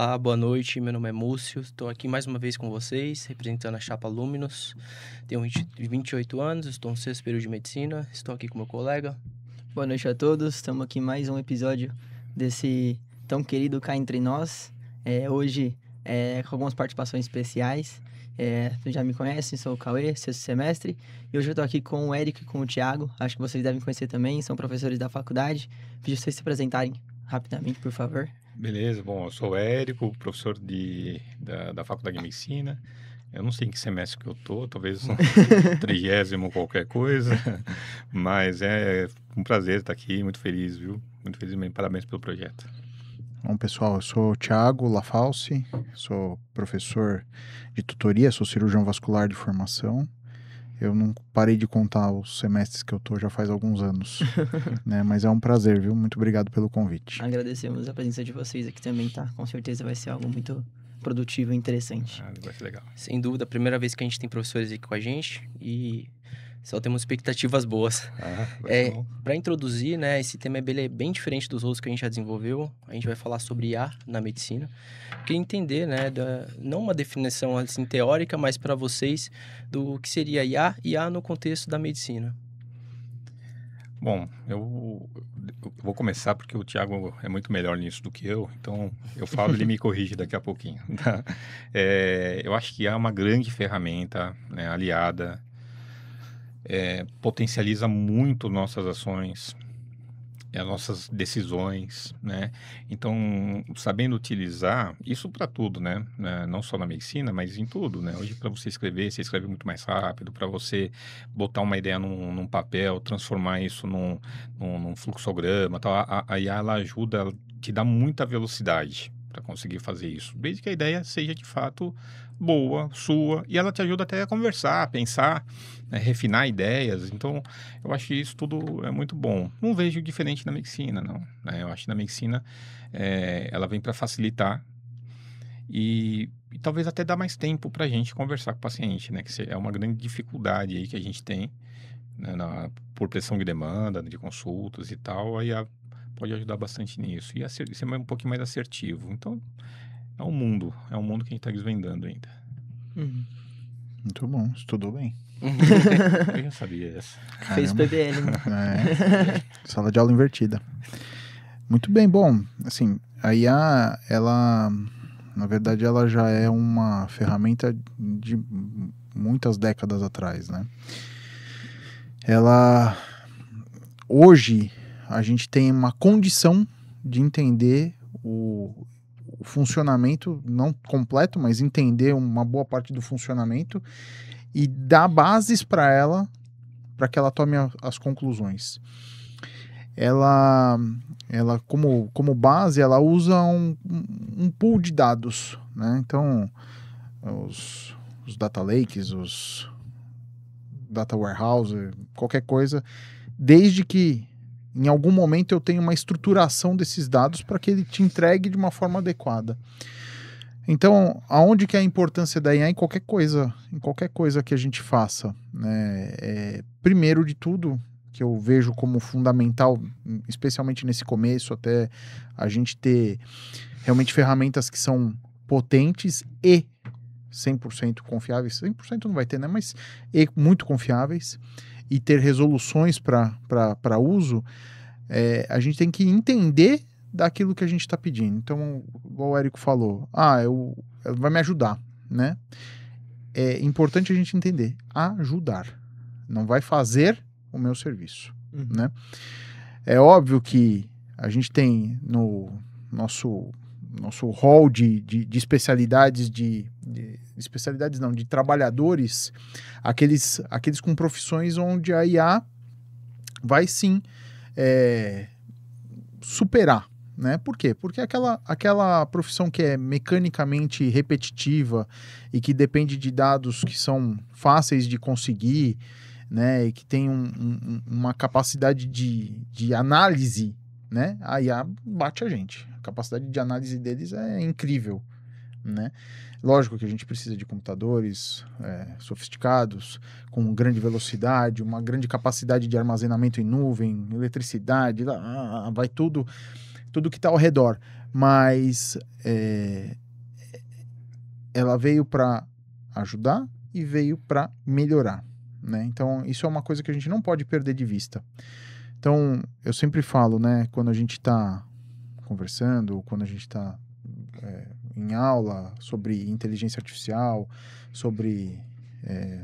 Olá, boa noite. Meu nome é Múcio. Estou aqui mais uma vez com vocês, representando a Chapa Luminos. Tenho 28 anos, estou no sexto período de medicina. Estou aqui com meu colega. Boa noite a todos, estamos aqui em mais um episódio desse tão querido Cá Entre Nós. Hoje, com algumas participações especiais. Vocês já me conhecem, sou o Cauê, sexto semestre. E hoje eu estou aqui com o Érico e com o Thiago. Acho que vocês devem conhecer também, são professores da faculdade. Pedi vocês se apresentarem rapidamente, por favor. Beleza, bom, eu sou o Érico, professor da Faculdade de Medicina. Eu não sei em que semestre que eu tô, talvez no 30º qualquer coisa, mas é um prazer estar aqui, muito feliz, viu? Muito feliz mesmo, parabéns pelo projeto. Bom, pessoal, eu sou o Thiago Lafalce, sou professor de tutoria, sou cirurgião vascular de formação. Eu não parei de contar os semestres que eu tô já faz alguns anos, né? Mas é um prazer, viu? Muito obrigado pelo convite. Agradecemos a presença de vocês aqui também, tá? Com certeza vai ser algo muito produtivo e interessante. Vai ser legal. Sem dúvida, a primeira vez que a gente tem professores aqui com a gente e só temos expectativas boas. Vai ser bom. Para introduzir, né, esse tema ele é bem diferente dos outros que a gente já desenvolveu. A gente vai falar sobre IA na medicina. Queria entender, né, não uma definição assim teórica, mas para vocês do que seria IA no contexto da medicina. Bom, eu vou começar porque o Thiago é muito melhor nisso do que eu, então eu falo e ele me corrige daqui a pouquinho. Tá? Eu acho que é uma grande ferramenta, né, aliada, potencializa muito nossas ações, as nossas decisões, né? Então, sabendo utilizar isso para tudo, né? Não só na medicina, mas em tudo, né? Hoje, para você escrever, você escreve muito mais rápido. Para você botar uma ideia num papel, transformar isso num fluxograma, tal. A IA, ela ajuda, ela te dá muita velocidade para conseguir fazer isso, desde que a ideia seja de fato boa, sua, e ela te ajuda até a conversar, a pensar, né, refinar ideias. Então, eu acho que isso tudo é muito bom. Não vejo diferente na medicina, não, né? Eu acho que na medicina ela vem para facilitar e talvez até dar mais tempo para a gente conversar com o paciente, né? Que é uma grande dificuldade aí que a gente tem, né, por pressão de demanda, de consultas e tal. Aí pode ajudar bastante nisso. E ser um pouquinho mais assertivo. Então, é um mundo que a gente está desvendando ainda. Muito bom, estudou bem. Eu já sabia essa. Fez PBL, né? Sala de aula invertida. Muito bem, bom, assim, a IA, ela, na verdade, ela já é uma ferramenta de muitas décadas atrás, né? Hoje, a gente tem uma condição de entender o funcionamento, não completo, mas entender uma boa parte do funcionamento e dar bases para ela, para que ela tome as conclusões. Ela como base, ela usa um pool de dados, né? Então, os data lakes, os data warehouse, qualquer coisa, desde que em algum momento eu tenho uma estruturação desses dados para que ele te entregue de uma forma adequada. Então, aonde que é a importância da IA em qualquer coisa que a gente faça, né? Primeiro de tudo, que eu vejo como fundamental, especialmente nesse começo, até a gente ter realmente ferramentas que são potentes e 100% confiáveis, 100% não vai ter, né? Mas muito confiáveis, e ter resoluções para uso, a gente tem que entender daquilo que a gente está pedindo. Então, igual o Érico falou, vai me ajudar, né? É importante a gente entender, ajudar, não vai fazer o meu serviço, né? É óbvio que a gente tem no nosso hall de especialidades, especialidades não, de trabalhadores, aqueles com profissões onde a IA vai sim superar, né? Por quê? Porque aquela profissão que é mecanicamente repetitiva e que depende de dados que são fáceis de conseguir, né? E que tem uma capacidade de análise, né? A IA bate a gente. A capacidade de análise deles é incrível, né? Lógico que a gente precisa de computadores sofisticados, com grande velocidade, uma grande capacidade de armazenamento em nuvem, eletricidade, vai tudo tudo que está ao redor. Mas ela veio para ajudar e veio para melhorar, né? Então, isso é uma coisa que a gente não pode perder de vista. Então, eu sempre falo, né, quando a gente está conversando, ou quando a gente está em aula sobre inteligência artificial, sobre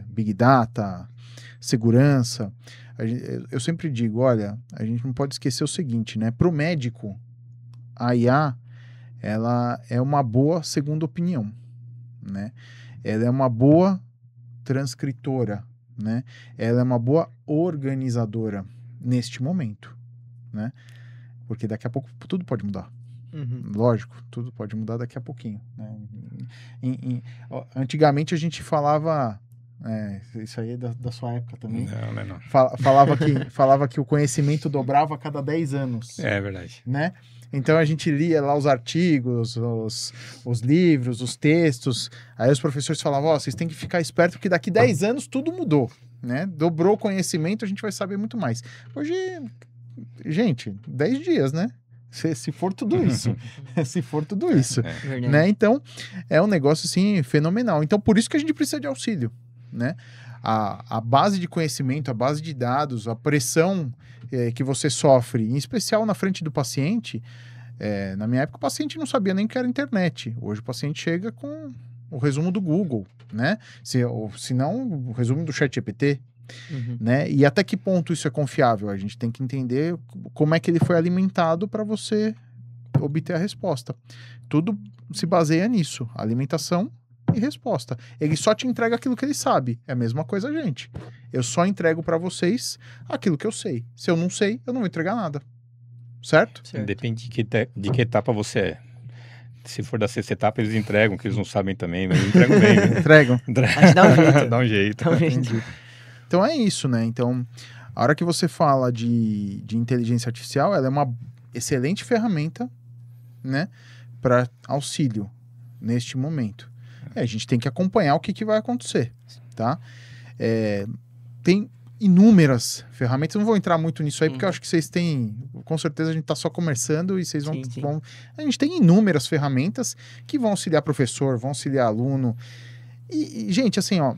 Big Data, segurança, eu sempre digo, olha, a gente não pode esquecer o seguinte, né? Para o médico, a IA, ela é uma boa segunda opinião, né? Ela é uma boa transcritora, né? Ela é uma boa organizadora neste momento, né? Porque daqui a pouco tudo pode mudar. Lógico, tudo pode mudar daqui a pouquinho, né? Antigamente a gente falava, isso aí é da sua época também. Não. Falava que o conhecimento dobrava a cada 10 anos. É verdade. Né? Então a gente lia lá os artigos, os livros, os textos. Aí os professores falavam, vocês têm que ficar espertos porque daqui 10 anos tudo mudou, né? Dobrou o conhecimento, a gente vai saber muito mais. Hoje, gente, 10 dias, né? Se for tudo isso. Se for tudo isso. Né? Então, é um negócio, assim, fenomenal. Então, por isso que a gente precisa de auxílio, né? A base de conhecimento, a base de dados, a pressão que você sofre, em especial na frente do paciente. Na minha época, o paciente não sabia nem o que era internet. Hoje, o paciente chega com o resumo do Google, né? Se não, o resumo do ChatGPT. Né? E até que ponto isso é confiável? A gente tem que entender como é que ele foi alimentado para você obter a resposta. Tudo se baseia nisso, alimentação e resposta. Ele só te entrega aquilo que ele sabe. É a mesma coisa, gente. Eu só entrego para vocês aquilo que eu sei. Se eu não sei, eu não vou entregar nada. Certo? Depende de que etapa você é. Se for da sexta etapa, eles entregam, que eles não sabem também, mas eles entregam bem. Né? Entregam. Mas dá um jeito. Dá um jeito. Entendi. Então é isso, né? Então, a hora que você fala de inteligência artificial, ela é uma excelente ferramenta, né? Para auxílio neste momento. A gente tem que acompanhar o que vai acontecer, tá? Tem inúmeras ferramentas, eu não vou entrar muito nisso aí, porque eu acho que vocês têm, com certeza a gente está só começando e vocês vão... A gente tem inúmeras ferramentas que vão auxiliar professor, vão auxiliar aluno. E gente, assim, ó,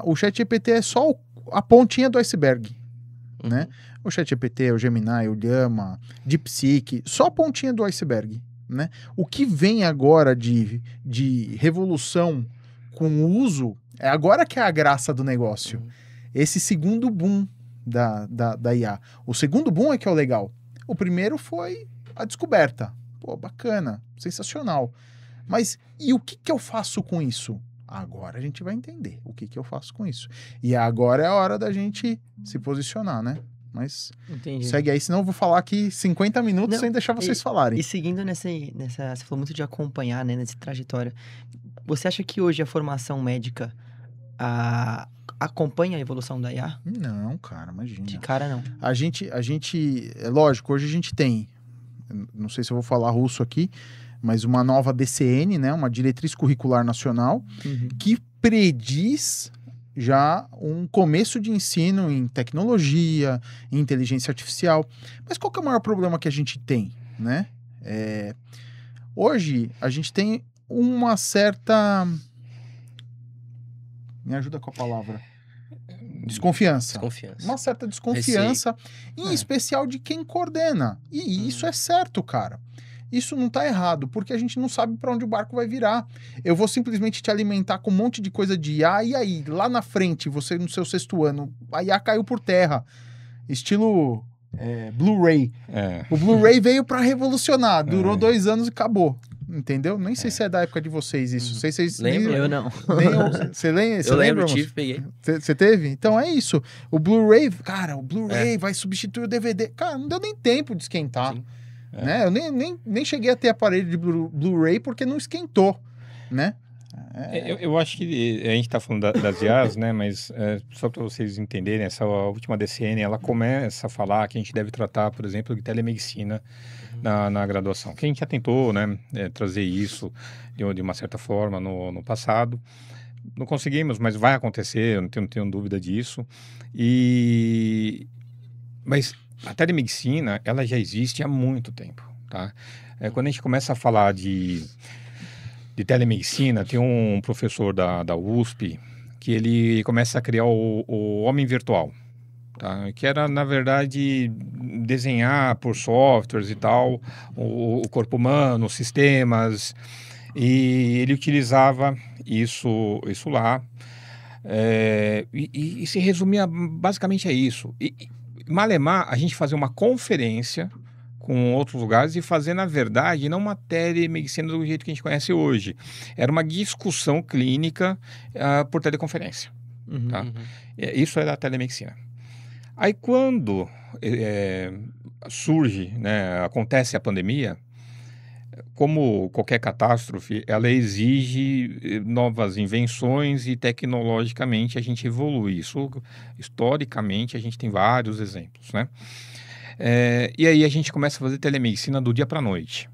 o ChatGPT é só a pontinha do iceberg, né? O ChatGPT, o Gemini, o Llama, DeepSeek, só a pontinha do iceberg, né? O que vem agora de revolução com o uso, é agora que é a graça do negócio. Esse segundo boom da IA. O segundo boom é que é o legal. O primeiro foi a descoberta. Pô, bacana, sensacional. Mas e o que eu faço com isso? Agora a gente vai entender o que eu faço com isso. E agora é a hora da gente se posicionar, né? Mas segue aí, senão eu vou falar aqui 50 minutos sem deixar vocês falarem. E seguindo nessa... Você falou muito de acompanhar, né? Nessa trajetória. Você acha que hoje a formação médica acompanha a evolução da IA? Não, cara, imagina. De cara, não. A gente... É lógico, hoje a gente tem... Não sei se eu vou falar russo aqui, mas uma nova DCN, né, uma Diretriz Curricular Nacional, que prediz já um começo de ensino em tecnologia, em inteligência artificial. Mas qual que é o maior problema que a gente tem, né? Hoje, a gente tem uma certa... Me ajuda com a palavra. Desconfiança. Uma certa desconfiança, em especial de quem coordena. E isso é certo, cara. Isso não tá errado, porque a gente não sabe para onde o barco vai virar. Eu vou simplesmente te alimentar com um monte de coisa de IA, e aí, lá na frente, você no seu 6º ano, a IA caiu por terra. Estilo Blu-ray. O Blu-ray veio para revolucionar, durou 2 anos e acabou. Entendeu? Nem sei se é da época de vocês isso. Sei se vocês lembro, eu não. Você lembra? Eu lembro, eu tive, peguei. Você teve? Então é isso. O Blu-ray, cara, o Blu-ray vai substituir o DVD. Cara, não deu nem tempo de esquentar. Né? Eu nem cheguei a ter aparelho de Blu-ray porque não esquentou, né? Eu acho que a gente está falando das IAs, né? Mas só para vocês entenderem, essa última DCN, ela começa a falar que a gente deve tratar, por exemplo, de telemedicina na graduação. Que a gente já tentou, né? Trazer isso de uma certa forma no passado. Não conseguimos, mas vai acontecer, eu não tenho dúvida disso. Mas a telemedicina, ela já existe há muito tempo. tá? Quando a gente começa a falar de telemedicina, tem um professor da USP que ele começa a criar o homem virtual, tá? Que era, na verdade, desenhar por softwares e tal, o corpo humano, os sistemas, e ele utilizava isso lá, e se resumia basicamente a isso. Malemar, a gente fazia uma conferência com outros lugares e fazer, na verdade, não uma telemedicina do jeito que a gente conhece hoje. Era uma discussão clínica por teleconferência. Tá? Isso era a telemedicina. Aí, quando surge, né, acontece a pandemia, como qualquer catástrofe, ela exige novas invenções e tecnologicamente a gente evolui. Isso, historicamente, a gente tem vários exemplos, né? E aí a gente começa a fazer telemedicina do dia para a noite,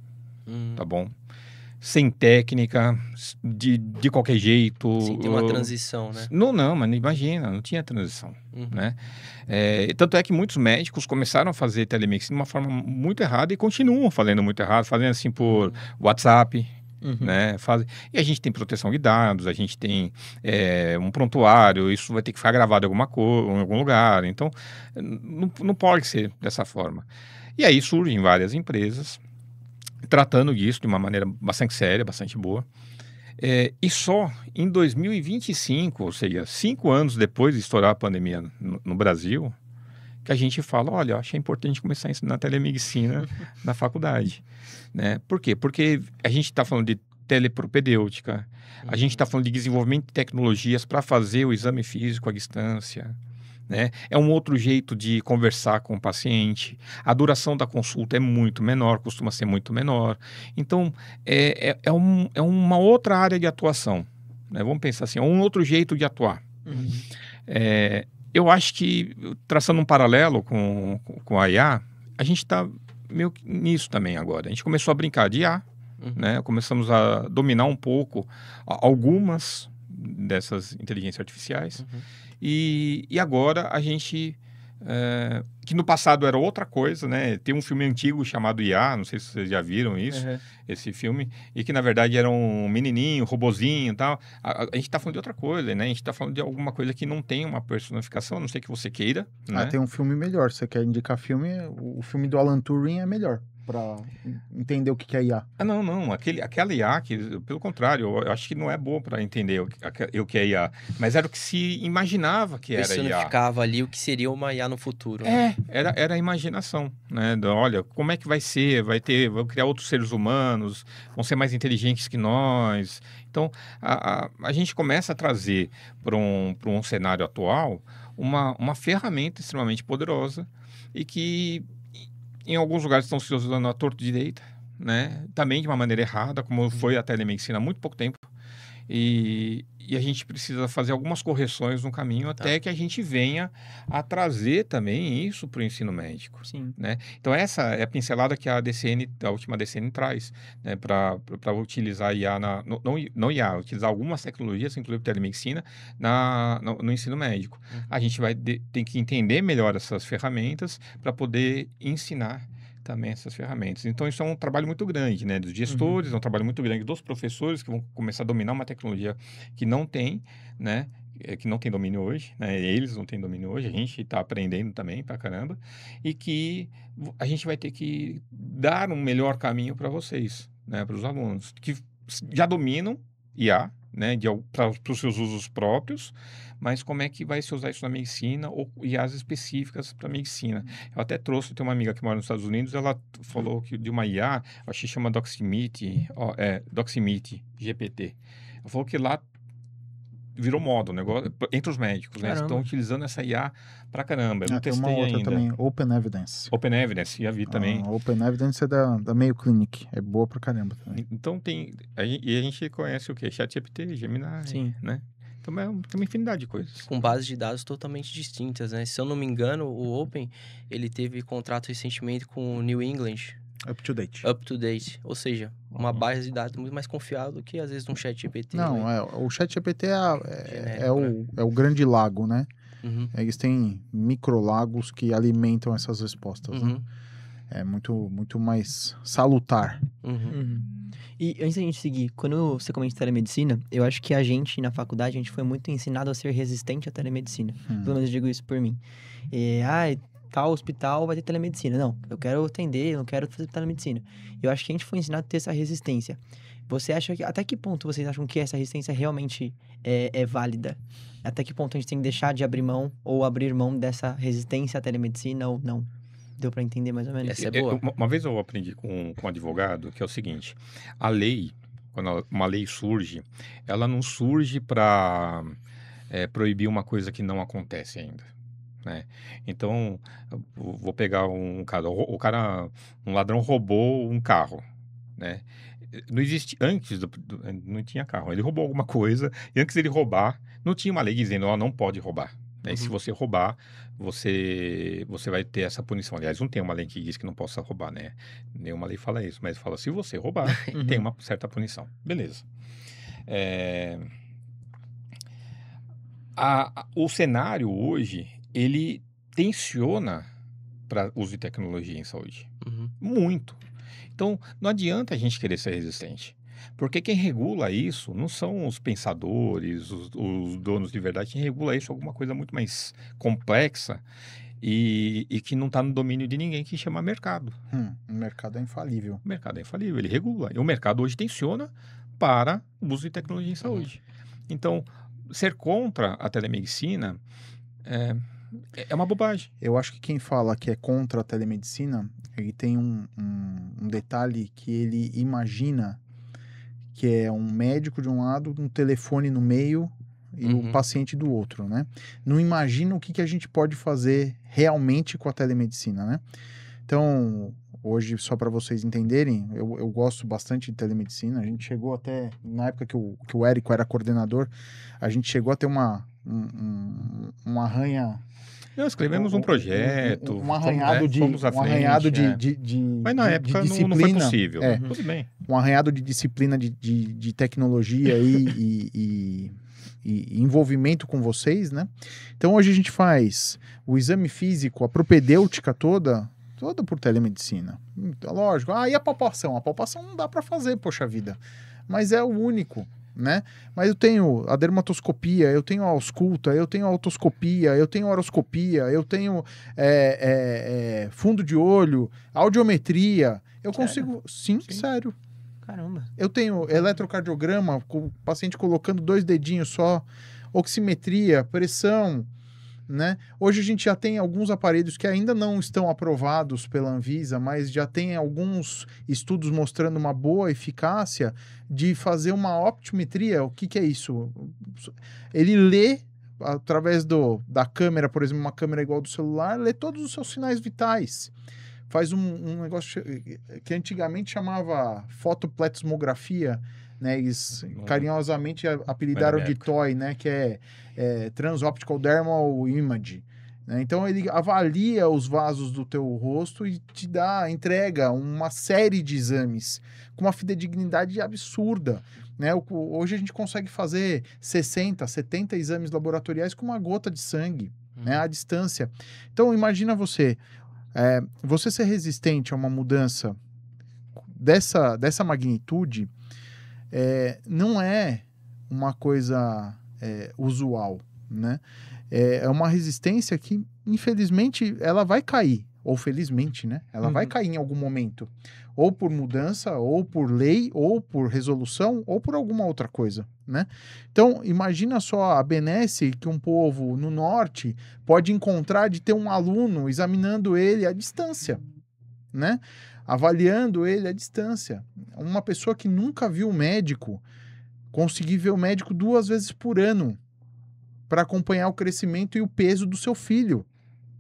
tá bom? Sem técnica, de qualquer jeito. Sim, tem uma transição, né? Não, mas imagina, não tinha transição, né? Tanto é que muitos médicos começaram a fazer telemedicina de uma forma muito errada e continuam fazendo muito errado, fazendo assim por WhatsApp, né? E a gente tem proteção de dados, a gente tem um prontuário, isso vai ter que ficar gravado em algum lugar, então não pode ser dessa forma. E aí surgem várias empresas tratando disso de uma maneira bastante séria, bastante boa. E só em 2025, ou seja, 5 anos depois de estourar a pandemia no Brasil, que a gente fala, olha, acho que é importante começar a ensinar telemedicina na faculdade, né? Por quê? Porque a gente está falando de telepropedêutica, a gente está falando de desenvolvimento de tecnologias para fazer o exame físico à distância, né? É um outro jeito de conversar com o paciente. A duração da consulta é muito menor, costuma ser muito menor. Então, é uma outra área de atuação, né? Vamos pensar assim, é um outro jeito de atuar. Eu acho que, traçando um paralelo com a IA, a gente está meio que nisso também agora. A gente começou a brincar de IA, né? Começamos a dominar um pouco algumas dessas inteligências artificiais. E agora a gente, que no passado era outra coisa, né? Tem um filme antigo chamado IA, não sei se vocês já viram isso, esse filme, e que na verdade era um menininho, robozinho e tal. A gente está falando de outra coisa, né? A gente está falando de alguma coisa que não tem uma personificação, a não sei que você queira, né? Tem um filme melhor. Se você quer indicar filme, o filme do Alan Turing é melhor para entender o que é IA. Não. Aquela IA, que, pelo contrário, eu acho que não é boa para entender o que é IA. Mas era o que se imaginava que era IA. Personificava ali o que seria uma IA no futuro. Né? Era a imaginação, né? Olha, como é que vai ser? Vão criar outros seres humanos, vão ser mais inteligentes que nós. Então, a gente começa a trazer para um cenário atual uma ferramenta extremamente poderosa e que em alguns lugares estão se usando à torto e direita, né? Também de uma maneira errada, como foi a telemedicina há muito pouco tempo. E a gente precisa fazer algumas correções no caminho até que a gente venha a trazer também isso para o ensino médico. Sim. Né? Então, essa é a pincelada que a última DCN traz, né? Para utilizar IA, não IA, utilizar algumas tecnologias, inclusive telemedicina, no ensino médico. A gente tem que entender melhor essas ferramentas para poder ensinar também essas ferramentas. Então, isso é um trabalho muito grande, né? Dos gestores, é um trabalho muito grande dos professores que vão começar a dominar uma tecnologia que não tem, né? Que não tem domínio hoje, né? Eles não têm domínio hoje, a gente está aprendendo também pra caramba, e que a gente vai ter que dar um melhor caminho para vocês, né? Para os alunos, que já dominam IA, né? Para os seus usos próprios, mas como é que vai se usar isso na medicina ou IAs específicas para medicina. Eu até trouxe, tem uma amiga que mora nos Estados Unidos, ela falou de uma IA, acho que chama Doximity GPT. Ela falou que lá virou moda o negócio entre os médicos, né? Estão utilizando essa IA pra caramba. Eu não tem uma testei outra ainda. também, Open Evidence. Open Evidence, já vi também. Open Evidence é da Mayo Clinic, é boa pra caramba também. Então a gente conhece o quê? ChatGPT, Gemini, Sim. né? Então tem uma infinidade de coisas. Com bases de dados totalmente distintas, né? Se eu não me engano, o Open, ele teve contrato recentemente com o New England. Up to date. Ou seja, uma base de dados muito mais confiável do que, às vezes, um chat GPT. Não, né? o chat GPT é Genérico, o grande lago, né? Uhum. Eles têm microlagos que alimentam essas respostas, né? é muito mais salutar. Uhum. E antes da gente seguir, quando você comenta telemedicina, eu acho que a gente, na faculdade, a gente foi muito ensinado a ser resistente à telemedicina. Pelo menos eu digo isso por mim. Tal hospital vai ter telemedicina. Não, eu quero atender, eu não quero fazer telemedicina. Eu acho que a gente foi ensinado a ter essa resistência. Você acha que... Até que ponto vocês acham que essa resistência realmente é válida? Até que ponto a gente tem que deixar de abrir mão ou abrir mão dessa resistência à telemedicina ou não? Deu pra entender mais ou menos? Essa é boa. Uma vez eu aprendi com um advogado que é o seguinte: a lei, quando uma lei surge, ela não surge para proibir uma coisa que não acontece ainda, né? Então, vou pegar um cara, um ladrão roubou um carro, né? Não existe, não tinha carro, ele roubou alguma coisa, e antes dele roubar, não tinha uma lei dizendo, ó, não pode roubar. Né? E se você roubar, você vai ter essa punição. Aliás, não tem uma lei que diz que não possa roubar, né? Nenhuma lei fala isso, mas fala, se você roubar, tem uma certa punição. Beleza. O cenário hoje, ele tensiona para uso de tecnologia em saúde. Muito. Então, não adianta a gente querer ser resistente. Porque quem regula isso não são os pensadores, os donos de verdade. Quem regula isso é alguma coisa muito mais complexa e que não está no domínio de ninguém, que chama mercado. O mercado é infalível. O mercado é infalível, ele regula. E o mercado hoje tensiona para o uso de tecnologia em saúde. Então, ser contra a telemedicina é uma bobagem. Eu acho que quem fala que é contra a telemedicina, ele tem um detalhe que ele imagina que é um médico de um lado, um telefone no meio e o paciente do outro, né? Não imagina o que a gente pode fazer realmente com a telemedicina, né? Então, hoje, só para vocês entenderem, eu gosto bastante de telemedicina. A gente chegou até, na época que o Érico era coordenador, a gente chegou a ter uma arranha... Nós escrevemos um projeto, um arranhado de mas na época não foi possível. Tudo bem. Um arranhado de disciplina de tecnologia e envolvimento com vocês, né? Então hoje a gente faz o exame físico, a propedêutica toda por telemedicina. Lógico. E a palpação? A palpação não dá para fazer, poxa vida. Mas é o único, né? Mas eu tenho a dermatoscopia, eu tenho a ausculta, eu tenho a otoscopia, eu tenho a horoscopia, eu tenho fundo de olho, audiometria. Eu consigo... Sim, sério. Caramba. Eu tenho eletrocardiograma, com o paciente colocando 2 dedinhos só, oximetria, pressão, né? Hoje a gente já tem alguns aparelhos que ainda não estão aprovados pela Anvisa, mas já tem alguns estudos mostrando uma boa eficácia de fazer uma optometria. O que é isso? Ele lê, através da câmera, por exemplo, uma câmera igual do celular, lê todos os seus sinais vitais. Faz um negócio que antigamente chamava fotopletismografia, né? Eles carinhosamente apelidaram de TOI, né? Que é Transoptical Dermal Image. Né? Então ele avalia os vasos do teu rosto e entrega uma série de exames com uma fidedignidade absurda. Né? Hoje a gente consegue fazer 60, 70 exames laboratoriais com uma gota de sangue, né? À distância. Então imagina você ser resistente a uma mudança dessa magnitude não é uma coisa usual, né? É uma resistência que, infelizmente, ela vai cair, ou felizmente, né? Ela vai cair em algum momento, ou por mudança, ou por lei, ou por resolução, ou por alguma outra coisa, né? Então, imagina só a benesse que um povo no norte pode encontrar de ter um aluno examinando ele à distância, né? Avaliando ele à distância. Uma pessoa que nunca viu o médico conseguir ver o médico 2 vezes por ano para acompanhar o crescimento e o peso do seu filho.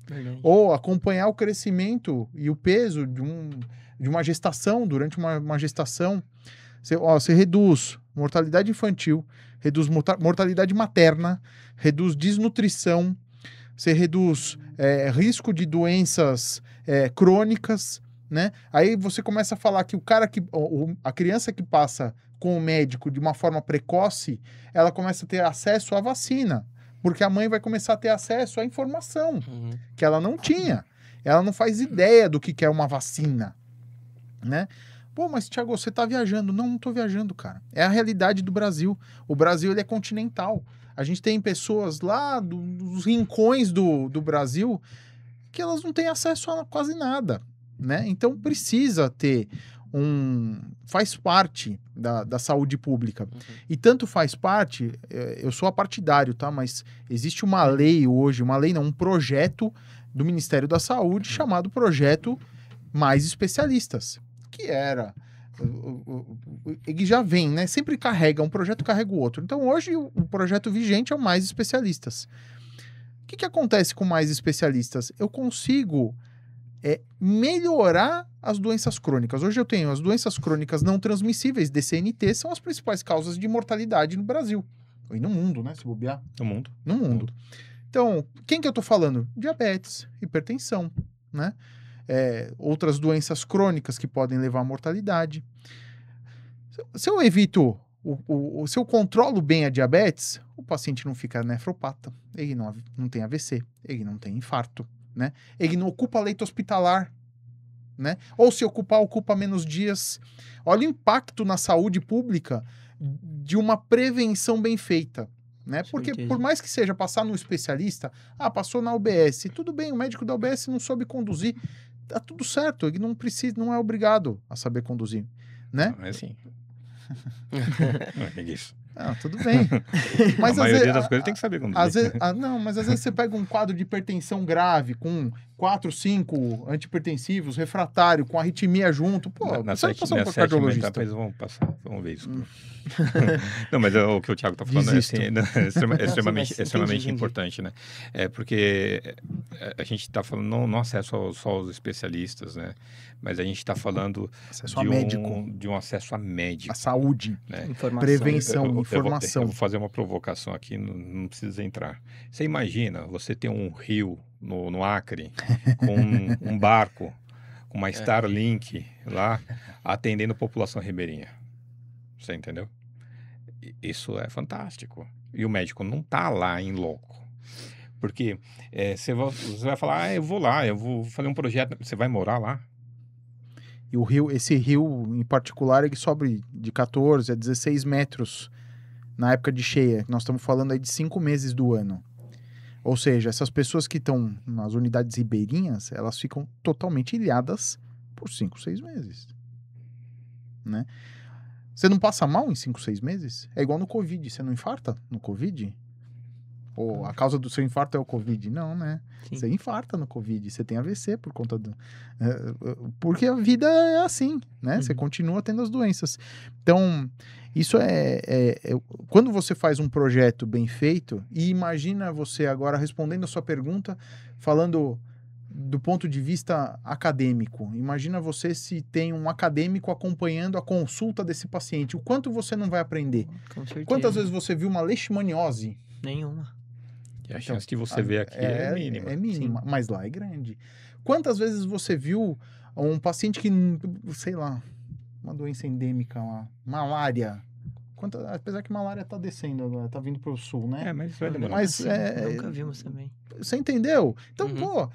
Verdade. Ou acompanhar o crescimento e o peso de uma gestação, durante uma gestação. Você reduz mortalidade infantil, reduz mortalidade materna, reduz desnutrição, você reduz risco de doenças crônicas, né? Aí você começa a falar que a criança que passa com o médico de uma forma precoce, ela começa a ter acesso à vacina, porque a mãe vai começar a ter acesso à informação que ela não tinha. ela não faz ideia do que é uma vacina, né? Pô, mas Thiago, você tá viajando. Não tô viajando, cara. É a realidade do Brasil. O Brasil, ele é continental. A gente tem pessoas lá dos rincões do Brasil que elas não têm acesso a quase nada, né? Então precisa ter faz parte da saúde pública. E tanto faz parte, eu sou apartidário, tá? Mas existe uma lei hoje, um projeto do Ministério da Saúde chamado Projeto Mais Especialistas, que era... Ele já vem, né? Sempre carrega, um projeto carrega o outro. Então hoje o projeto vigente é o Mais Especialistas. O que acontece com Mais Especialistas? Eu consigo melhorar as doenças crônicas. Hoje eu tenho as doenças crônicas não transmissíveis, DCNT, são as principais causas de mortalidade no Brasil. E no mundo, né? Se bobear. No mundo. No mundo. Então, quem que eu tô falando? Diabetes, hipertensão, né? Outras doenças crônicas que podem levar à mortalidade. Se eu evito, se eu controlo bem a diabetes, o paciente não fica nefropata, ele não tem AVC, ele não tem infarto, né? Ele não ocupa leito hospitalar, né? Ou se ocupa menos dias. Olha o impacto na saúde pública de uma prevenção bem feita, né? Porque por mais que seja passar no especialista, passou na UBS, tudo bem, o médico da UBS não soube conduzir, tá tudo certo, ele não é obrigado a saber conduzir, né? Não é assim. Não é isso. Tudo bem. Mas a maioria das coisas tem que saber conduzir. Mas às vezes você pega um quadro de hipertensão grave com 4, 5 antihipertensivos, refratário, com arritmia junto. Pô, você vai passar por cardiologista. Mas vamos ver isso. Não, mas o que o Thiago está falando é extremamente importante, né? Porque a gente está falando não acesso só aos especialistas, né? Mas a gente está falando de um acesso a médico. A saúde, né? Informação. Prevenção, informação. Eu vou fazer uma provocação aqui, não precisa entrar. Você imagina, você tem um rio no Acre, com um barco, com uma Starlink lá, atendendo a população ribeirinha. Você entendeu? Isso é fantástico. E o médico não está lá em loco. Porque você vai falar, eu vou lá, eu vou fazer um projeto. Você vai morar lá? E esse rio, em particular, ele sobe de 14 a 16 metros na época de cheia. Nós estamos falando aí de 5 meses do ano. Ou seja, essas pessoas que estão nas unidades ribeirinhas, elas ficam totalmente ilhadas por 5, 6 meses. Né? Você não passa mal em 5, 6 meses? É igual no Covid. Você não infarta no Covid? Ou a causa do seu infarto é o Covid? Não, né? Sim. Você infarta no Covid. Você tem AVC por conta do... porque a vida é assim, né? Você continua tendo as doenças. Então, isso quando você faz um projeto bem feito, e imagina você agora respondendo a sua pergunta, falando do ponto de vista acadêmico. Imagina você se tem um acadêmico acompanhando a consulta desse paciente. O quanto você não vai aprender? Com certeza. Quantas vezes você viu uma leishmaniose? Nenhuma. E a chance de você ver aqui é mínima. É mínima, mas lá é grande. Quantas vezes você viu um paciente que, sei lá, uma doença endêmica lá, malária? Apesar que malária tá descendo agora, tá vindo pro sul, né? Mas vai demorar. Mas, nunca vimos também. Você entendeu? Então, pô,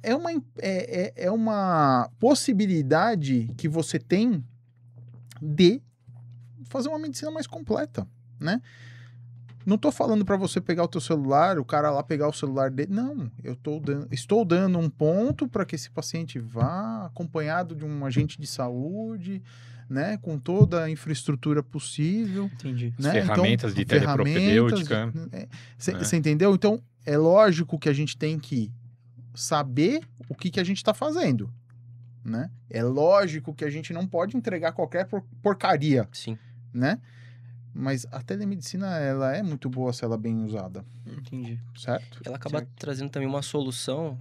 é uma possibilidade que você tem de fazer uma medicina mais completa, né? Não tô falando para você pegar o teu celular, o cara lá pegar o celular dele. Não, estou dando um ponto para que esse paciente vá acompanhado de um agente de saúde, né, com toda a infraestrutura possível. Entendi. Né? Ferramentas de telepropedêutica. Você entendeu? Então, é lógico que a gente tem que saber o que a gente está fazendo, né? É lógico que a gente não pode entregar qualquer porcaria. Sim. Né? Mas a telemedicina, ela é muito boa se ela é bem usada. Entendi. Certo? Ela acaba trazendo também uma solução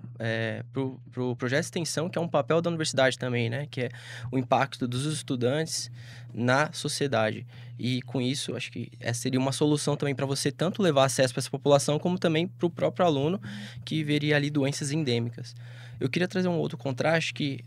pro projeto de extensão, que é um papel da universidade também, né? Que é o impacto dos estudantes na sociedade. E com isso, acho que essa seria uma solução também para você tanto levar acesso para essa população, como também para o próprio aluno que veria ali doenças endêmicas. Eu queria trazer um outro contraste que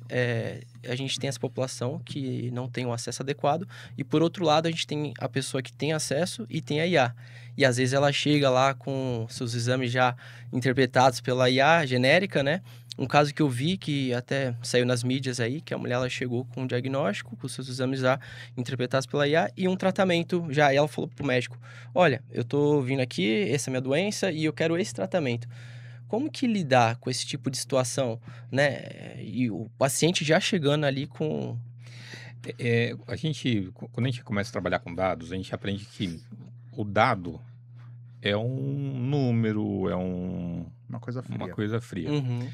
a gente tem essa população que não tem o acesso adequado e, por outro lado, a gente tem a pessoa que tem acesso e tem a IA. E, às vezes, ela chega lá com seus exames já interpretados pela IA genérica, né? Um caso que eu vi, que até saiu nas mídias aí, que a mulher ela chegou com um diagnóstico, com seus exames já interpretados pela IA e um tratamento já. E ela falou pro médico, olha, eu tô vindo aqui, essa é a minha doença e eu quero esse tratamento. Como que lidar com esse tipo de situação, né? E o paciente já chegando ali com... Quando a gente começa a trabalhar com dados, a gente aprende que o dado é um número, Uma coisa fria. uma coisa fria. Uhum.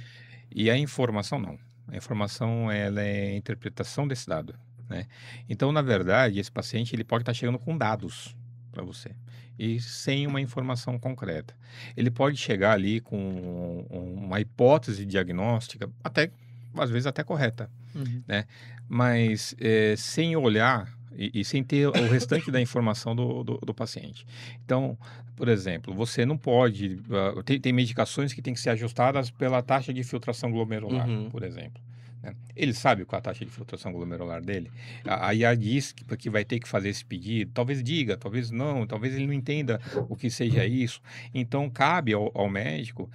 E a informação não. A informação ela é a interpretação desse dado, né? Então, na verdade, esse paciente ele pode estar chegando com dados para você e sem uma informação concreta. Ele pode chegar ali com uma hipótese diagnóstica, até às vezes até correta, né? Mas sem olhar e sem ter o restante da informação do paciente. Então, por exemplo, você não pode... tem medicações que têm que ser ajustadas pela taxa de filtração glomerular, Uhum. por exemplo, né? Ele sabe qual é a taxa de filtração glomerular dele? A IA diz que vai ter que fazer esse pedido. Talvez diga, talvez não, talvez ele não entenda o que seja isso. Então, cabe ao médico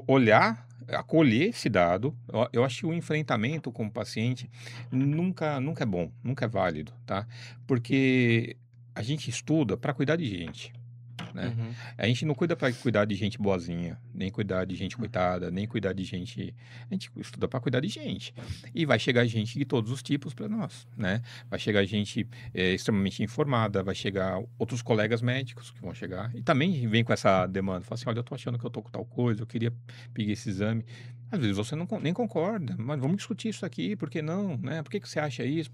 olhar, acolher esse dado. Eu acho que o enfrentamento com o paciente nunca é bom, nunca é válido, tá? Porque a gente estuda para cuidar de gente, né? Uhum. A gente não cuida para cuidar de gente boazinha, nem cuidar de gente coitada, nem cuidar de gente... A gente estuda para cuidar de gente. E vai chegar gente de todos os tipos para nós, né? Vai chegar gente extremamente informada, vai chegar outros colegas médicos que vão chegar e também vem com essa demanda. Fala assim, olha, eu tô achando que eu tô com tal coisa, eu queria pedir esse exame. Às vezes você nem concorda, mas vamos discutir isso aqui, por que não, né? Por que você acha isso?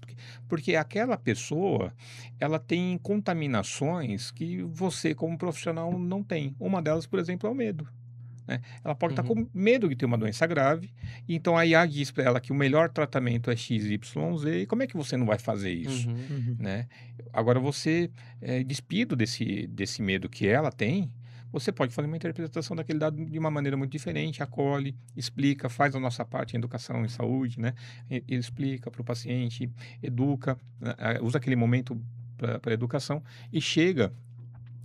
Porque aquela pessoa, ela tem contaminações que você, como profissional, não tem. Uma delas, por exemplo, é o medo, né? Ela pode estar com medo de ter uma doença grave, então a IA diz para ela que o melhor tratamento é XYZ, e como é que você não vai fazer isso, Uhum. né? Agora, você, despido desse medo que ela tem, você pode fazer uma interpretação daquele dado de uma maneira muito diferente, acolhe, explica, faz a nossa parte em educação e saúde, né? Ele explica para o paciente, educa, né? Usa aquele momento para educação e chega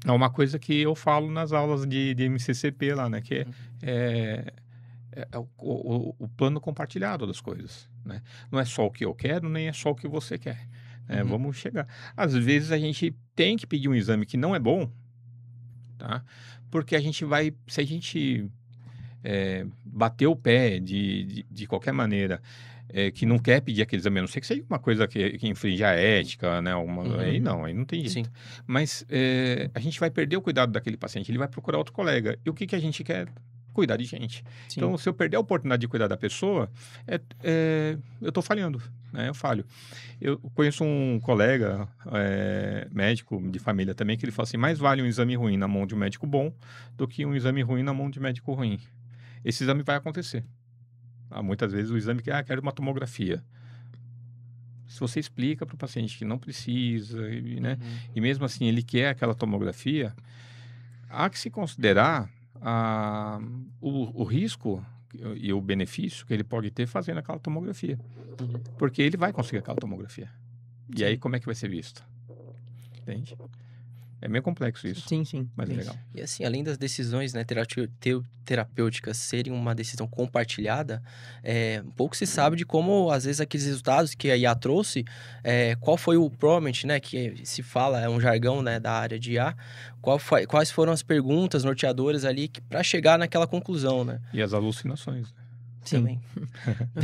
a uma coisa que eu falo nas aulas de MCCP lá, né? Que é o plano compartilhado das coisas, né? Não é só o que eu quero, nem é só o que você quer, né? Uhum. Vamos chegar. Às vezes a gente tem que pedir um exame que não é bom, tá? Porque se a gente bater o pé de qualquer maneira, que não quer pedir aquele exame, a não ser que seja uma coisa que infringe a ética, né? Aí não tem jeito. Sim. Mas a gente vai perder o cuidado daquele paciente, ele vai procurar outro colega. E o que a gente quer? Cuidar de gente. Sim. Então, se eu perder a oportunidade de cuidar da pessoa, eu estou falhando, né? Eu falho. Eu conheço um colega médico de família também, que ele fala assim, mais vale um exame ruim na mão de um médico bom do que um exame ruim na mão de um médico ruim. Esse exame vai acontecer. Muitas vezes o exame quero uma tomografia. Se você explica para o paciente que não precisa, né? E mesmo assim ele quer aquela tomografia, há que se considerar o risco e o benefício que ele pode ter fazendo aquela tomografia. Porque ele vai conseguir aquela tomografia. E aí como é que vai ser visto? Entende? É meio complexo isso. Sim. Mas é legal. E assim, além das decisões, né, terapêuticas serem uma decisão compartilhada, pouco se sabe de como, às vezes, aqueles resultados que a IA trouxe, qual foi o prompt, né, que se fala, é um jargão, né, da área de IA, quais foram as perguntas norteadoras ali para chegar naquela conclusão, né? E as alucinações, né? Sim. Também.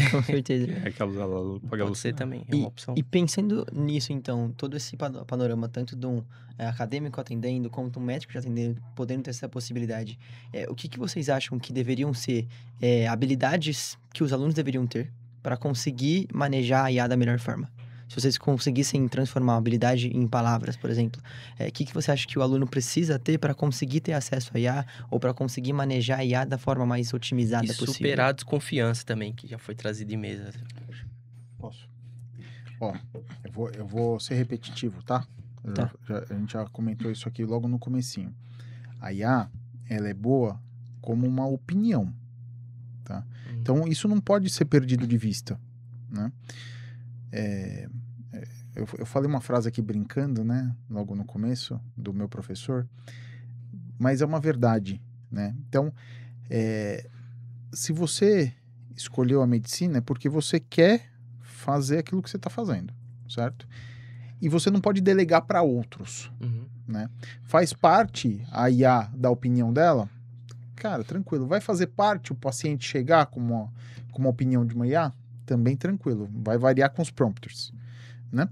Com certeza. Aquelas pode Pode ser alucinar. também, é uma opção. E pensando nisso, então, todo esse panorama, tanto de um acadêmico atendendo, como de um médico já atendendo, podendo ter essa possibilidade, o que vocês acham que deveriam ser habilidades que os alunos deveriam ter para conseguir manejar a IA da melhor forma? Se vocês conseguissem transformar a habilidade em palavras, por exemplo, o que você acha que o aluno precisa ter para conseguir ter acesso à IA ou para conseguir manejar a IA da forma mais otimizada E possível? superar a desconfiança também, que já foi trazida em mesa. Posso? Ó, eu vou ser repetitivo, tá? Tá. A gente já comentou isso aqui logo no comecinho. A IA, ela é boa como uma opinião, tá? Então, isso não pode ser perdido de vista, né? Eu falei uma frase aqui brincando, né? Logo no começo, do meu professor, mas é uma verdade, né? Então, se você escolheu a medicina é porque você quer fazer aquilo que você está fazendo, certo? E você não pode delegar para outros, Uhum. né? Faz parte a IA da opinião dela? Cara, tranquilo. Vai fazer parte o paciente chegar com uma opinião de uma IA? Também tranquilo. Vai variar com os prompters, né?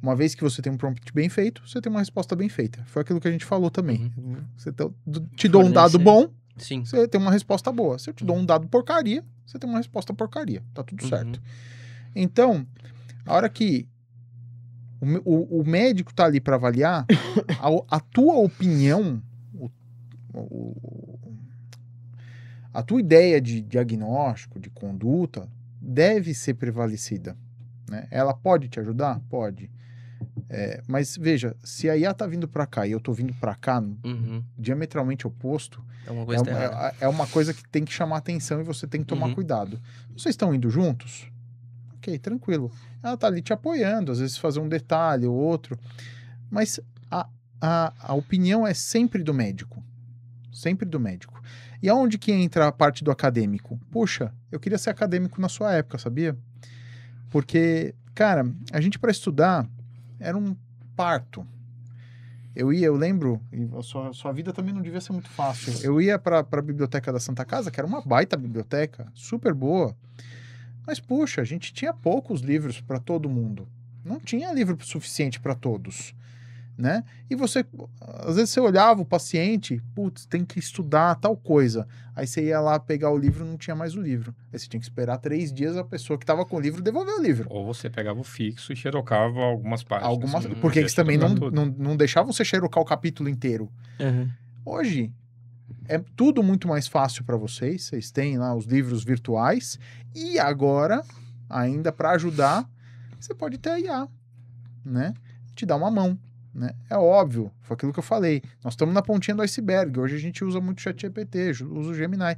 Uma vez que você tem um prompt bem feito, você tem uma resposta bem feita. Foi aquilo que a gente falou também. Você te dou um dado bom, Sim. você tem uma resposta boa. Se eu te dou um dado porcaria, você tem uma resposta porcaria. Tá tudo certo. Então, a hora que o médico tá ali para avaliar, a tua opinião, a tua ideia de diagnóstico, de conduta, deve ser prevalecida, né? Ela pode te ajudar? Pode. Mas veja, se a IA tá vindo para cá e eu tô vindo para cá, diametralmente oposto, É uma coisa errada. é uma coisa que tem que chamar atenção e você tem que tomar cuidado. Vocês estão indo juntos? Ok, tranquilo. Ela tá ali te apoiando, às vezes fazer um detalhe ou outro, mas a opinião é sempre do médico. Sempre do médico. E aonde que entra a parte do acadêmico? Puxa, eu queria ser acadêmico na sua época, sabia? Porque, cara, a gente para estudar era um parto. Eu lembro, e a sua vida também não devia ser muito fácil. Eu ia para a biblioteca da Santa Casa, que era uma baita biblioteca, super boa. Mas, puxa, a gente tinha poucos livros para todo mundo. Não tinha livro suficiente para todos, né? E você, às vezes você olhava o paciente, putz, tem que estudar tal coisa. Aí você ia lá pegar o livro, não tinha mais o livro. Aí você tinha que esperar 3 dias a pessoa que estava com o livro devolver o livro. Ou você pegava o fixo e xerocava algumas páginas. Porque eles também não deixavam você xerocar o capítulo inteiro. Hoje, é tudo muito mais fácil para vocês. Vocês têm lá os livros virtuais. E agora, ainda para ajudar, você pode ter a IA, né? Te dar uma mão. Né? É óbvio, foi aquilo que eu falei. Nós estamos na pontinha do iceberg. Hoje a gente usa muito o ChatGPT, usa o Gemini.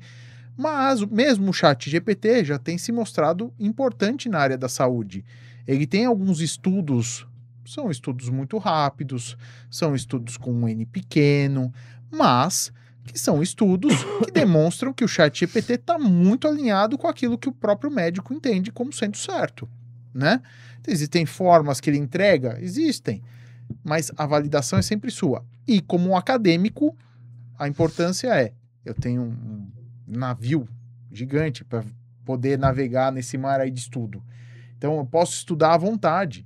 Mas mesmo o ChatGPT já tem se mostrado importante na área da saúde. Ele tem alguns estudos, são estudos muito rápidos, são estudos com um N pequeno, mas que são estudos que demonstram que o ChatGPT está muito alinhado com aquilo que o próprio médico entende como sendo certo, né? Existem formas que ele entrega? Existem. Mas a validação é sempre sua. E como um acadêmico, a importância é, eu tenho um navio gigante para poder navegar nesse mar aí de estudo. Então eu posso estudar à vontade.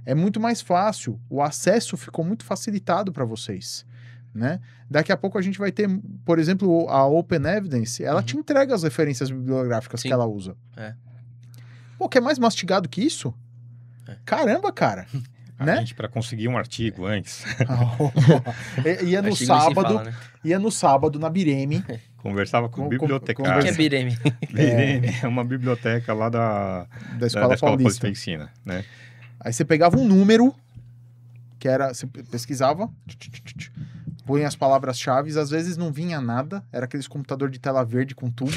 É muito mais fácil. O acesso ficou muito facilitado para vocês, né? Daqui a pouco a gente vai ter, por exemplo, a Open Evidence, ela te entrega as referências bibliográficas que ela usa. Pô, quer mais mastigado que isso? Caramba, cara. Né? A gente, para conseguir um artigo antes... ia no sábado, fala, né? Ia no sábado na Bireme. Conversava com o bibliotecário. O que é Bireme? Bireme é uma biblioteca lá da Escola Paulista de Ensino, né? Aí você pegava um número, que era... Você pesquisava, põe as palavras-chave, às vezes não vinha nada, era aqueles computador de tela verde com tubo.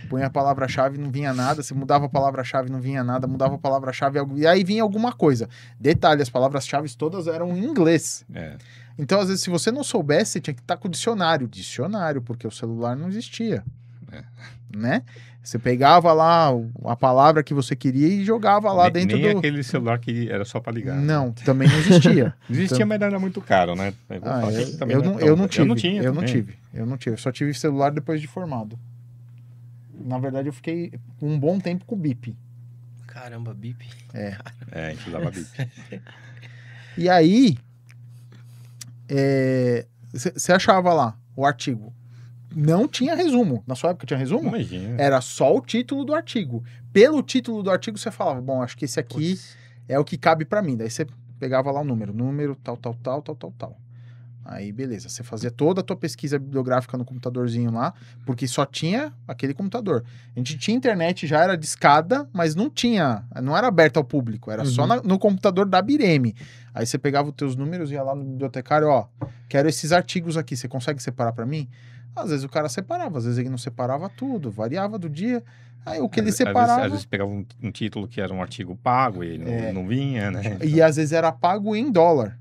Põe a palavra-chave, não vinha nada, você mudava a palavra-chave, não vinha nada, mudava a palavra-chave, e aí vinha alguma coisa. Detalhe, as palavras-chave todas eram em inglês. Então, às vezes, se você não soubesse, você tinha que estar com o dicionário, porque o celular não existia. Né? Você pegava lá a palavra que você queria e jogava lá dentro nem aquele celular que era só para ligar. Não, também não existia. Existia, mas era muito caro, né? Eu não tive. Eu só tive celular depois de formado. Na verdade, eu fiquei um bom tempo com o BIP. Caramba, BIP. A gente usava BIP. E aí, você achava lá o artigo. Não tinha resumo. Na sua época tinha resumo? Imagina. Era só o título do artigo. Pelo título do artigo, você falava, bom, acho que esse aqui é o que cabe para mim. Daí você pegava lá o número, tal. Aí, beleza. Você fazia toda a tua pesquisa bibliográfica no computadorzinho lá, porque só tinha aquele computador. A gente tinha internet, já era discada, mas não era aberta ao público. Era só no computador da Bireme. Aí você pegava os teus números, ia lá no bibliotecário, ó, quero esses artigos aqui, você consegue separar para mim? Às vezes o cara separava, às vezes ele não separava tudo, variava do dia. Aí o que ele separava... Às vezes pegava um título que era um artigo pago e não vinha, né? E às vezes era pago em dólar.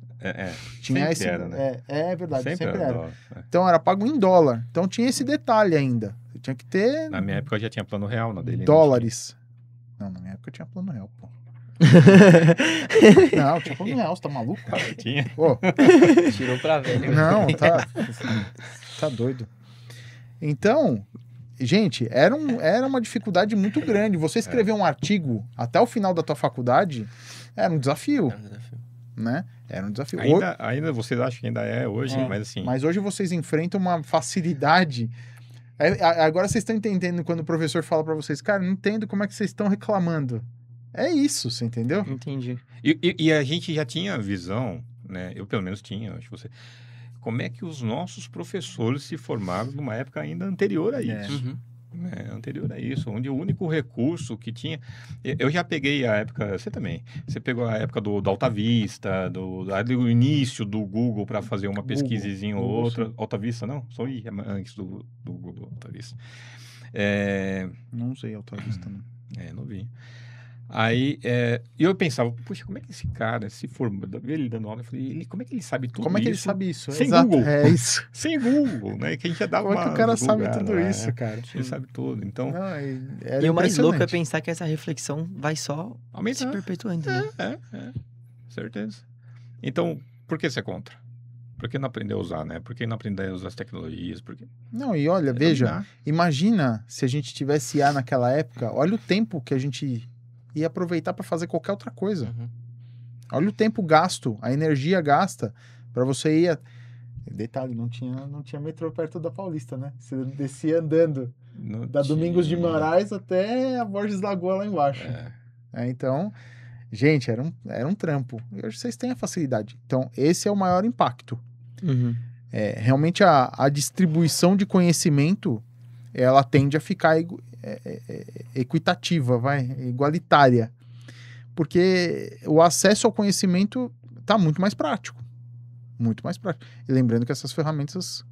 Tinha era, né? É verdade, sempre era. Dólar, Então era pago em dólar. Então tinha esse detalhe ainda. Tinha que ter Na minha época já tinha plano real, na dele não dólares. Não, na minha época tinha plano real, pô. Não, tinha plano real, você tá maluco? tinha. Tinha. Pô, Tirou pra velho. não, tá doido. Então, gente, era uma dificuldade muito grande. Você escrever um artigo até o final da tua faculdade era um desafio, né? Era um desafio. Ainda vocês acham que ainda é hoje, mas assim... Mas hoje vocês enfrentam uma facilidade. Agora vocês estão entendendo quando o professor fala pra vocês, cara, não entendo como é que vocês estão reclamando. É isso, você entendeu? Entendi. E a gente já tinha visão, né? Eu pelo menos tinha, acho que você... Como é que os nossos professores se formaram numa época ainda anterior a isso. Uhum. Né? Anterior a isso, onde o único recurso que tinha... Eu já peguei a época... Você também. Você pegou a época do Alta Vista, do início do Google para fazer uma pesquisazinha ou outra. sim. Alta Vista, não? Só antes do Google Alta Vista. Não sei, Alta Vista, não. Não vi. Aí, eu pensava, puxa, como é que esse cara se formou? Ele dando aula, eu falei, como é que ele sabe tudo isso? Como é que ele sabe isso? Sem Exato, Google. é isso. Sem Google, né? Que a gente já dava Como é que o cara sabe tudo isso, cara? Ele sabe tudo, então... Não, E o mais louco é pensar que essa reflexão vai só se Aumentar. perpetuando, né? Certeza. Então, por que você é contra? Por que não aprender a usar, né? Por que não aprender a usar as tecnologias? Não, e olha, veja, imagina se a gente tivesse IA naquela época, olha o tempo que a gente ia aproveitar para fazer qualquer outra coisa. Uhum. Olha o tempo gasto, a energia gasta para você ir... Detalhe, não tinha metrô perto da Paulista, né? Você descia andando da Domingos de Moraes até a Borges Lagoa lá embaixo. Então, gente, era um trampo. E hoje vocês têm a facilidade. Então, esse é o maior impacto. Uhum. Realmente a distribuição de conhecimento, ela tende a ficar equitativa, igualitária. Porque o acesso ao conhecimento está muito mais prático. Muito mais prático. E lembrando que essas ferramentas,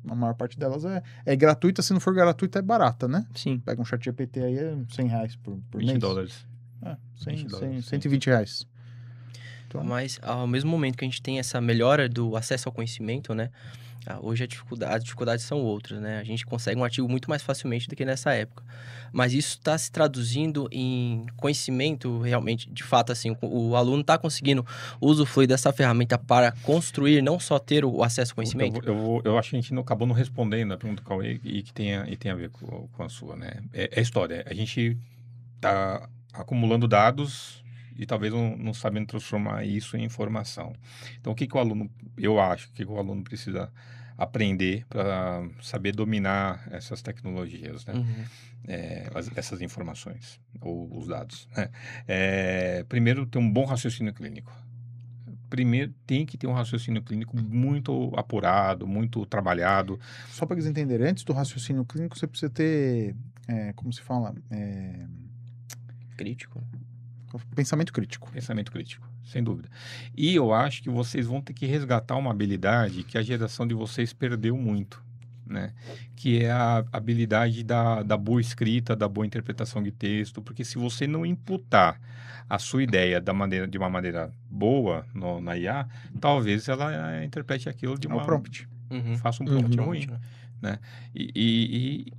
a maior parte delas é gratuita. Se não for gratuita, é barata, né? Sim. Pega um chat GPT aí, é R$100 por mês. $20. 120 reais. Então, Mas ao mesmo momento que a gente tem essa melhora do acesso ao conhecimento, né? Hoje as dificuldades são outras, né? A gente consegue um artigo muito mais facilmente do que nessa época. Mas isso está se traduzindo em conhecimento realmente, de fato, assim, o aluno está conseguindo usufruir dessa ferramenta para construir, não só ter o acesso ao conhecimento? Eu acho que a gente acabou não respondendo a pergunta do Cauê e que tem a ver com a sua, né? É a história. A gente está acumulando dados e talvez não sabendo transformar isso em informação. Então, eu acho que o aluno precisa aprender para saber dominar essas tecnologias, né? Uhum. Essas informações, ou os dados, né? Primeiro, ter um bom raciocínio clínico. Primeiro, tem que ter um raciocínio clínico muito apurado, muito trabalhado. Só para eles entenderem, antes do raciocínio clínico, você precisa ter, como se fala? Crítico. Pensamento crítico. Pensamento crítico, sem dúvida. E eu acho que vocês vão ter que resgatar uma habilidade que a geração de vocês perdeu muito, né? Que é a habilidade da boa escrita, da boa interpretação de texto, porque se você não imputar a sua ideia de uma maneira boa na IA, talvez ela interprete aquilo de É o prompt. faça um prompt ruim, né? né? E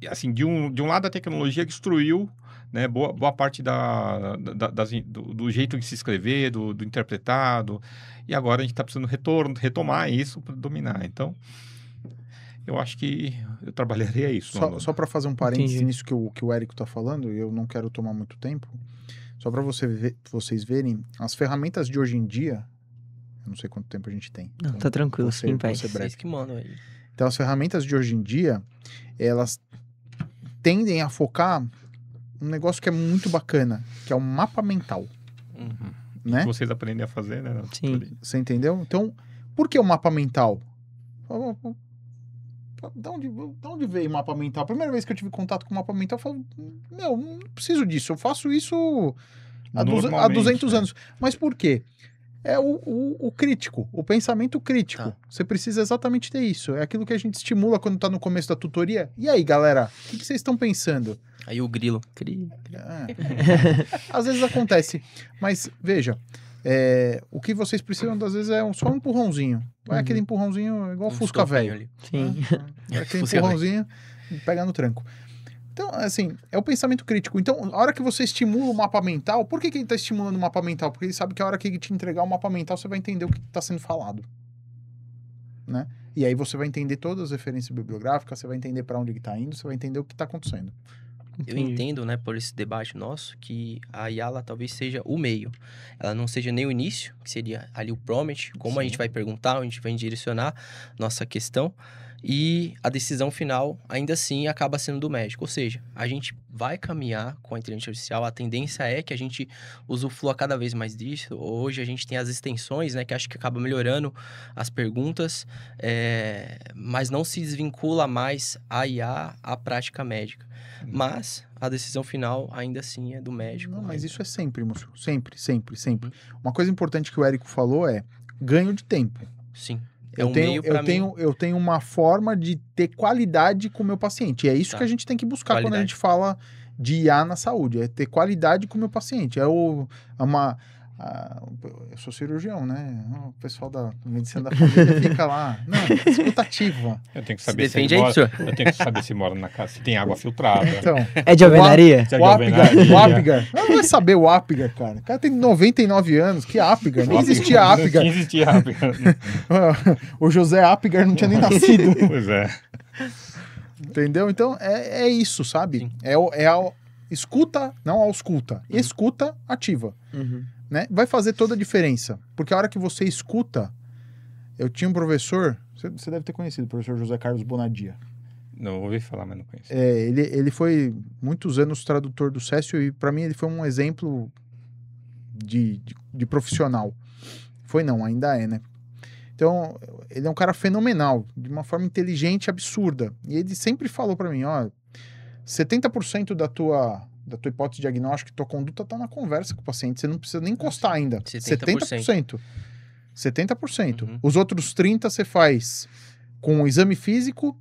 assim, de um lado a tecnologia destruiu, né, boa parte do jeito de se escrever, do interpretado, e agora a gente está precisando retomar isso para dominar. Então, eu acho que eu trabalharia isso. Só para fazer um parênteses Entendi. nisso que o Érico está falando, e eu não quero tomar muito tempo, só para vocês verem, as ferramentas de hoje em dia, eu não sei quanto tempo a gente tem. Não, então tá tranquilo, você- sim, pai. você breve. Vocês que mandam aí. Então, as ferramentas de hoje em dia, elas tendem a focar um negócio que é muito bacana, que é o mapa mental, Uhum. né? Que vocês aprendem a fazer, né? Sim. Você entendeu? Então, por que o mapa mental? Da onde veio o mapa mental? A primeira vez que eu tive contato com o mapa mental, eu falei, não preciso disso, eu faço isso há Normalmente, 200 né? anos. Mas por quê? É o crítico, o pensamento crítico. Tá. Você precisa exatamente ter isso. É aquilo que a gente estimula quando tá no começo da tutoria. E aí, galera, o que vocês estão pensando? Aí o grilo. Às vezes acontece. Mas, veja, o que vocês precisam, às vezes, é só um empurrãozinho. Vai aquele empurrãozinho igual Um Fusca estopinho velho. ali. Sim. Vai aquele Fusca empurrãozinho. pega no tranco. Então, assim, é o pensamento crítico. Então, a hora que você estimula o mapa mental, por que ele está estimulando o mapa mental? Porque ele sabe que a hora que ele te entregar o mapa mental, você vai entender o que está sendo falado. Né? E aí você vai entender todas as referências bibliográficas, você vai entender para onde ele está indo, você vai entender o que está acontecendo. Eu entendo, né, por esse debate nosso, que a IA ela talvez seja o meio. Ela não seja nem o início, que seria ali o prompt, como a gente vai perguntar, a gente vai direcionar nossa questão, e a decisão final, ainda assim, acaba sendo do médico. Ou seja, a gente vai caminhar com a inteligência artificial, a tendência é que a gente usufrua cada vez mais disso. Hoje a gente tem as extensões, né, que acho que acaba melhorando as perguntas, mas não se desvincula mais a IA à prática médica. Mas a decisão final, ainda assim, é do médico. Não, mas isso é sempre, Múcio. Sempre, sempre, sempre. Uma coisa importante que o Érico falou é ganho de tempo. Sim. Eu tenho uma forma de ter qualidade com o meu paciente. E é isso que a gente tem que buscar quando a gente fala de IA na saúde. É ter qualidade com o meu paciente. Eu sou cirurgião, né? O pessoal da medicina da família fica lá. Não, escutativa. Eu tenho que saber eu tenho que saber se mora na casa, se tem água filtrada. Então, é de alvenaria? O Apgar. Não vai saber o Apgar, cara. O cara tem 99 anos. Que Apgar? Nem existia Apgar. Nem existia Apgar. O José Apgar não tinha nem nascido. Pois é. Entendeu? Então, é isso, sabe? É a escuta, não a ausculta. Escuta ativa. Né? Vai fazer toda a diferença. Porque a hora que você escuta... Eu tinha um professor... Você deve ter conhecido o professor José Carlos Bonadia. Não ouvi falar, mas não conheço. Ele foi muitos anos tradutor do Cécio e para mim ele foi um exemplo de profissional. Foi não, ainda é, né? Então, ele é um cara fenomenal, de uma forma inteligente, absurda. E ele sempre falou para mim, ó, 70% da tua hipótese diagnóstica, tua conduta tá na conversa com o paciente, você não precisa nem encostar ainda. 70%. 70%. Os outros 30% você faz com o exame físico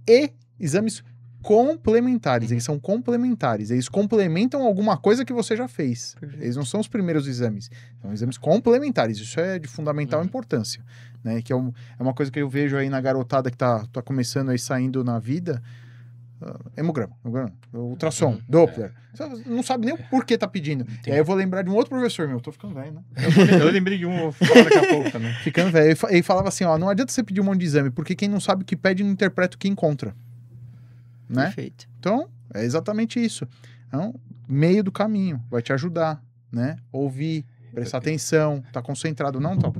e exames complementares. Eles são complementares. Eles complementam alguma coisa que você já fez. Perfeito. Eles não são os primeiros exames. São exames complementares. Isso é de fundamental importância. Né? Que é uma coisa que eu vejo aí na garotada que tá começando aí, saindo na vida. Hemograma, ultrassom, Doppler. Você não sabe nem o porquê tá pedindo. Entendi. E aí eu vou lembrar de um outro professor meu. Eu tô ficando velho, né? Eu lembrei de um, vou falar daqui a pouco também. Ficando velho. Ele falava assim, ó, não adianta você pedir um monte de exame, porque quem não sabe o que pede não interpreta o que encontra. Né? Perfeito. Então, é exatamente isso. Então, meio do caminho, vai te ajudar, né? Ouvir, prestar atenção, tá concentrado, não, Top?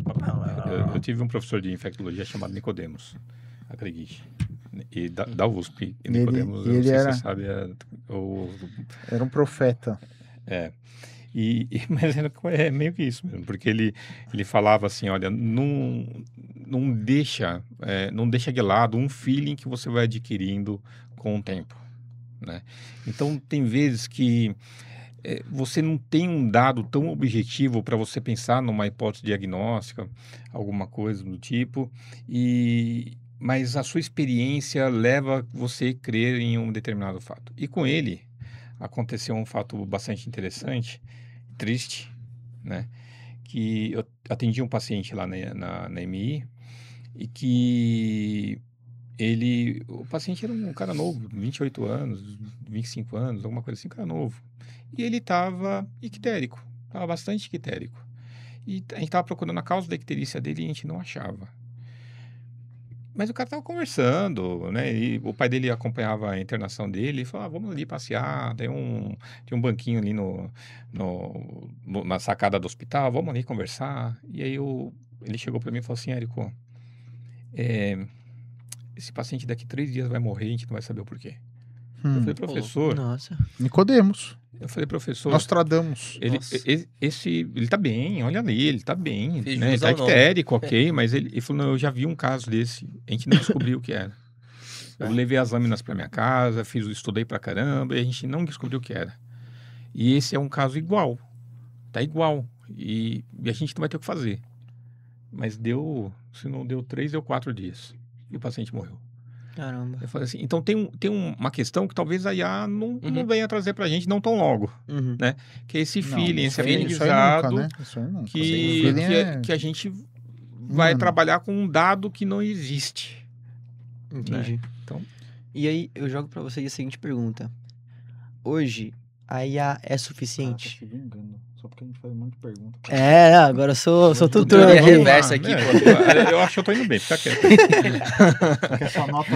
Eu tive um professor de infectologia chamado Nicodemos, acredite. E da USP. E Nicodemos, ele era, você sabe, era um profeta. Mas é meio que isso mesmo, porque ele falava assim, olha, não deixa de lado um feeling que você vai adquirindo com o tempo, né? Então, tem vezes que você não tem um dado tão objetivo para você pensar numa hipótese diagnóstica, alguma coisa do tipo, mas a sua experiência leva você a crer em um determinado fato. E com ele, aconteceu um fato bastante interessante, triste, né? Que eu atendi um paciente lá na MI e que o paciente era um cara novo, 28 anos, 25 anos, alguma coisa assim, um cara novo. E ele estava ictérico, estava bastante ictérico. E a gente estava procurando a causa da icterícia dele e a gente não achava. Mas o cara estava conversando, né? E o pai dele acompanhava a internação dele e falou, vamos ali passear, tem um banquinho ali na sacada do hospital, vamos ali conversar. E aí ele chegou para mim e falou assim, Érico, esse paciente daqui 3 dias vai morrer, a gente não vai saber o porquê. Eu falei, professor... Nossa. Nicodemos. Eu falei, professor... Nostradamus. Ele tá bem, olha ali, ele tá bem, né? Ele tá ictérico, ok, mas ele falou, não, eu já vi um caso desse, a gente não descobriu o que era. Eu levei as lâminas pra minha casa, estudei pra caramba, e a gente não descobriu o que era. E esse é um caso igual, tá igual, e a gente não vai ter o que fazer. Mas se não deu 3, deu 4 dias, e o paciente morreu. Caramba. Eu falei assim, então tem uma questão que talvez a IA não venha trazer pra gente não tão logo, né? Que é esse feeling, esse aprendizado, né? que a gente vai trabalhar com um dado que não existe. Entendi. Né? Então... E aí, eu jogo pra vocês a seguinte pergunta. Hoje, a IA é suficiente? se vingando. Só porque a gente faz um monte de perguntas. Não, agora eu sou tutor Teoria aqui. reversa aqui, pô. Eu acho que eu tô indo bem, fica quieto. Porque a sua nota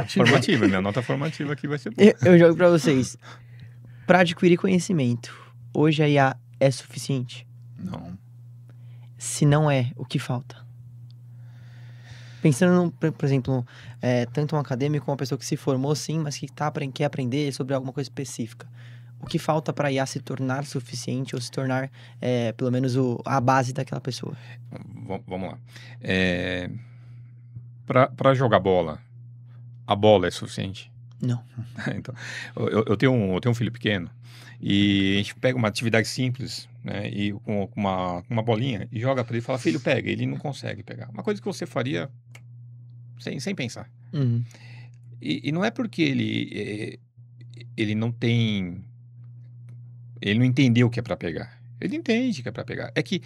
Formativa, minha nota formativa aqui vai ser boa. Eu jogo pra vocês. Pra adquirir conhecimento, hoje a IA é suficiente? Não. Se não é, o que falta? Pensando, por exemplo, tanto um acadêmico como uma pessoa que se formou, sim, mas que quer aprender sobre alguma coisa específica. O que falta para a IA se tornar suficiente ou se tornar, pelo menos, a base daquela pessoa? Vamos lá. Para jogar bola, a bola é suficiente? Não. Então, eu tenho um filho pequeno e a gente pega uma atividade simples, né, e com uma bolinha e joga para ele e fala, filho, pega. Ele não consegue pegar. Uma coisa que você faria sem pensar. Uhum. E não é porque ele não tem... Ele não entendeu o que é para pegar. Ele entende que é para pegar. É que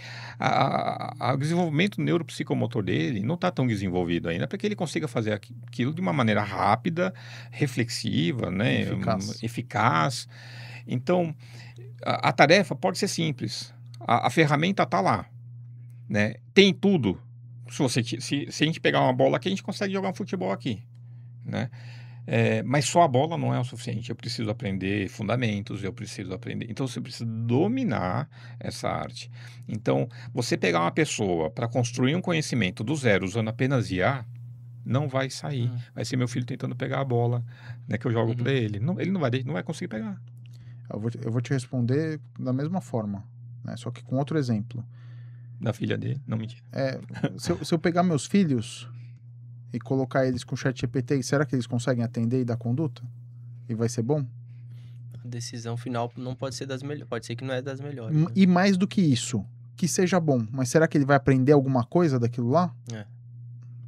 o desenvolvimento neuropsicomotor dele não está tão desenvolvido ainda para que ele consiga fazer aquilo de uma maneira rápida, reflexiva, né? Eficaz. Então, a tarefa pode ser simples. A ferramenta está lá, né? Tem tudo. Se a gente pegar uma bola aqui, a gente consegue jogar um futebol aqui, né? Mas só a bola não é o suficiente. Eu preciso aprender fundamentos, eu preciso aprender. Então, você precisa dominar essa arte. Então, você pegar uma pessoa para construir um conhecimento do zero usando apenas IA, não vai sair. Vai ser meu filho tentando pegar a bola, né, que eu jogo para ele. Não, ele não vai conseguir pegar. Eu vou te responder da mesma forma, né? Só que com outro exemplo. Da filha dele? Não, mentira. Se eu pegar meus filhos e colocar eles com o ChatGPT, será que eles conseguem atender e dar conduta? E vai ser bom? A decisão final não pode ser das melhores. Pode ser que não é das melhores. Né? E mais do que isso, que seja bom. Mas será que ele vai aprender alguma coisa daquilo lá?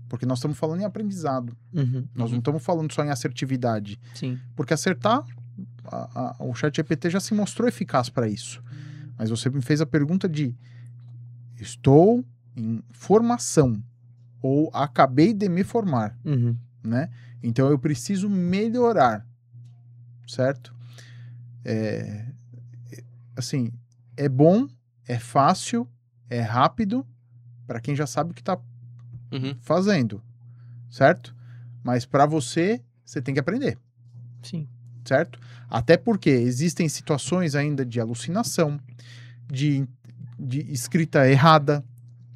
Porque nós estamos falando em aprendizado. Nós não estamos falando só em assertividade. Sim. Porque acertar, o ChatGPT já se mostrou eficaz para isso. Mas você me fez a pergunta de estou em formação ou acabei de me formar, né? Então eu preciso melhorar, certo? Assim, é bom, é fácil, é rápido para quem já sabe o que está fazendo, certo? Mas para você tem que aprender. Sim. Certo? Até porque existem situações ainda de alucinação, de escrita errada,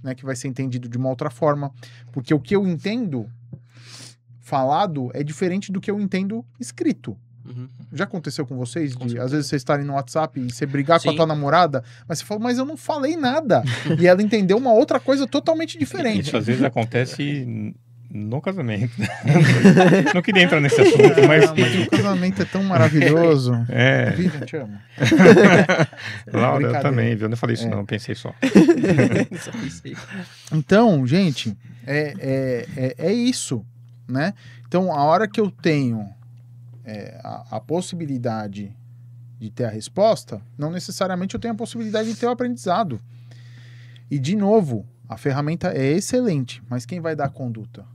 né, que vai ser entendido de uma outra forma, porque o que eu entendo falado é diferente do que eu entendo escrito. Já aconteceu com vocês? Às vezes vocês estarem no WhatsApp e você brigar com a tua namorada, mas você fala, mas eu não falei nada. E ela entendeu uma outra coisa totalmente diferente. Isso às vezes acontece no casamento. Não queria entrar nesse assunto, mas o casamento é tão maravilhoso. Vivian, te amo. Laura, eu também, viu? Eu não falei isso não, pensei só. Só pensei. Então, gente, é isso, né? Então, a hora que eu tenho a possibilidade de ter a resposta, não necessariamente eu tenho a possibilidade de ter o aprendizado. E, de novo, a ferramenta é excelente, mas quem vai dar a conduta?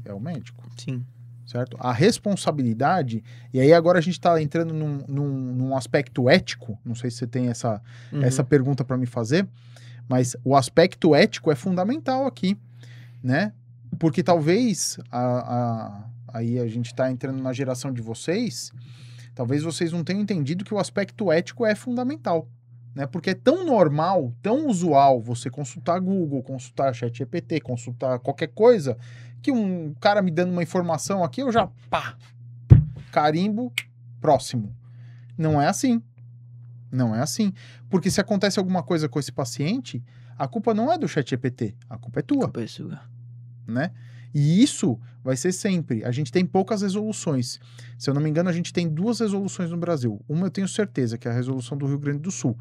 É o médico. Sim. Certo? A responsabilidade, e aí agora a gente está entrando num aspecto ético, não sei se você tem essa pergunta para me fazer, mas o aspecto ético é fundamental aqui, né? Porque talvez, aí a gente está entrando na geração de vocês, talvez vocês não tenham entendido que o aspecto ético é fundamental. Né? Porque é tão normal, tão usual você consultar Google, consultar ChatGPT, consultar qualquer coisa, que um cara me dando uma informação aqui, eu já, carimbo, próximo. Não é assim. Não é assim. Porque se acontece alguma coisa com esse paciente, a culpa não é do ChatGPT, a culpa é tua. A culpa é sua. Né? E isso vai ser sempre. A gente tem poucas resoluções. Se eu não me engano, a gente tem 2 resoluções no Brasil. Uma eu tenho certeza, que é a resolução do Rio Grande do Sul,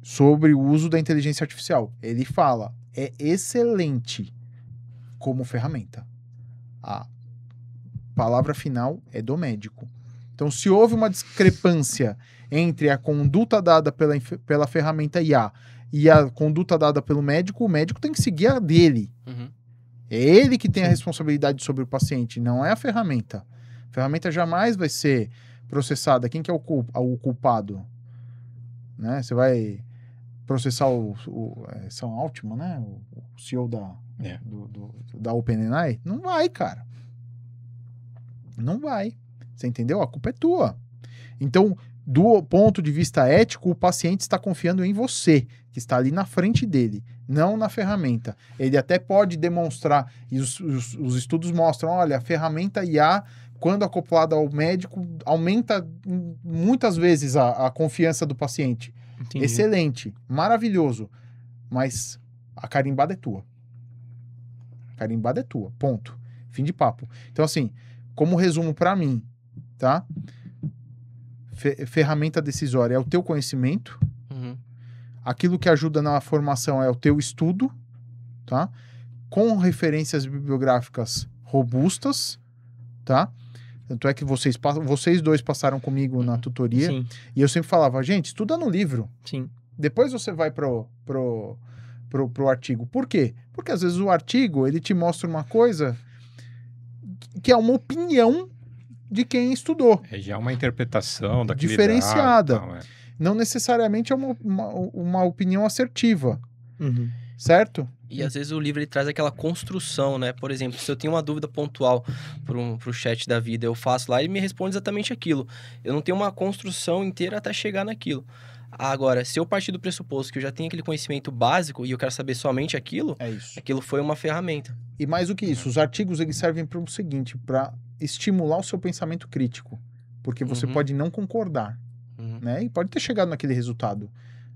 sobre o uso da inteligência artificial. Ele fala, é excelente como ferramenta. A palavra final é do médico. Então, se houve uma discrepância entre a conduta dada pela ferramenta IA e a conduta dada pelo médico, o médico tem que seguir a dele. É ele que tem a responsabilidade sobre o paciente, não é a ferramenta, A ferramenta jamais vai ser processada. Quem que é o culpado? Né? Você vai processar o Sam Altman, né? O CEO da OpenAI? Não vai, cara. Não vai. Você entendeu? A culpa é tua. Então, do ponto de vista ético, o paciente está confiando em você, que está ali na frente dele, não na ferramenta. Ele até pode demonstrar, e os estudos mostram, olha, a ferramenta IA, quando acoplada ao médico, aumenta muitas vezes a confiança do paciente. Entendi. Excelente, maravilhoso, mas a carimbada é tua. A carimbada é tua, ponto. Fim de papo. Então, assim, como resumo para mim, tá? Ferramenta decisória é o teu conhecimento. Uhum. Aquilo que ajuda na formação é o teu estudo, tá? Com referências bibliográficas robustas, tá? Tanto é que vocês dois passaram comigo na tutoria. Sim, E eu sempre falava, gente, estuda no livro. sim. Depois você vai pro artigo. Por quê? Porque às vezes o artigo, ele te mostra uma coisa que é uma opinião de quem estudou. É já uma interpretação daquele Diferenciada. dado e tal, Não necessariamente é uma opinião assertiva, Uhum. certo? E às vezes o livro ele traz aquela construção, né? Por exemplo, se eu tenho uma dúvida pontual pro chat da vida, eu faço lá e ele me responde exatamente aquilo. Eu não tenho uma construção inteira até chegar naquilo. Agora, se eu partir do pressuposto que eu já tenho aquele conhecimento básico e eu quero saber somente aquilo, É isso. aquilo foi uma ferramenta. E mais do que isso, os artigos eles servem para o seguinte, para estimular o seu pensamento crítico, porque você Uhum. pode não concordar, Uhum. né? E pode ter chegado naquele resultado.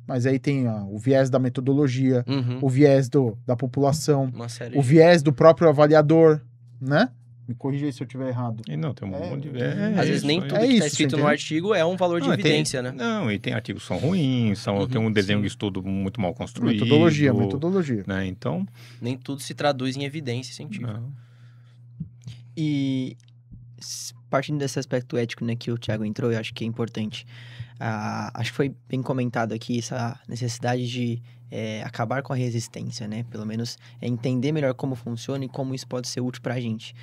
Mas aí tem o viés da metodologia, Uhum. o viés da população, Uma série o viés do próprio avaliador, né? Me corrija aí se eu estiver errado. E não, tem um monte de... Às vezes nem isso tudo aí. que está isso, escrito você no entendeu? artigo é um valor de Não, evidência, né? Não, e tem artigos que são ruins, tem um desenho de estudo muito mal construído. Metodologia. Né? Então, Nem tudo se traduz em evidência científica. não. E partindo desse aspecto ético, né, que o Thiago entrou, eu acho que é importante. Acho que foi bem comentado aqui essa necessidade de acabar com a resistência, né? Pelo menos entender melhor como funciona e como isso pode ser útil para a gente.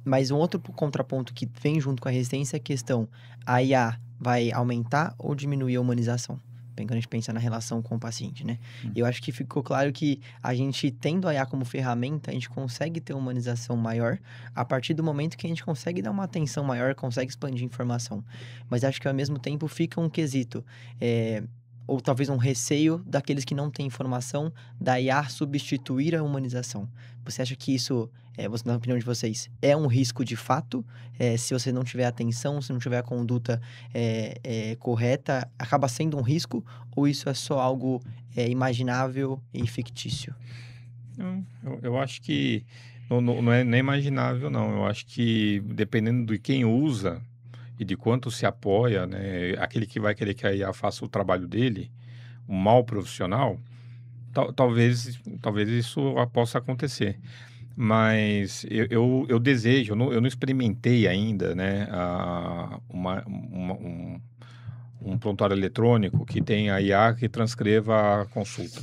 Mas um outro contraponto que vem junto com a resistência é a questão: a IA vai aumentar ou diminuir a humanização? Quando a gente pensa na relação com o paciente, né? Eu acho que ficou claro que a gente, tendo a IA como ferramenta, a gente consegue ter uma humanização maior a partir do momento que a gente consegue dar uma atenção maior, consegue expandir informação. Mas acho que, ao mesmo tempo, fica um quesito, ou talvez um receio daqueles que não têm informação, da IA substituir a humanização. Você acha que isso, na opinião de vocês, é um risco de fato? Se você não tiver atenção, se não tiver a conduta correta, acaba sendo um risco? Ou isso é só algo imaginável e fictício? Eu acho que não é nem imaginável, não. Eu acho que, dependendo de quem usa e de quanto se apoia, né, aquele que vai querer que a IA faça o trabalho dele, um mau profissional, talvez isso possa acontecer. Mas eu desejo, eu não experimentei ainda, né, um prontuário eletrônico que tenha a IA que transcreva a consulta.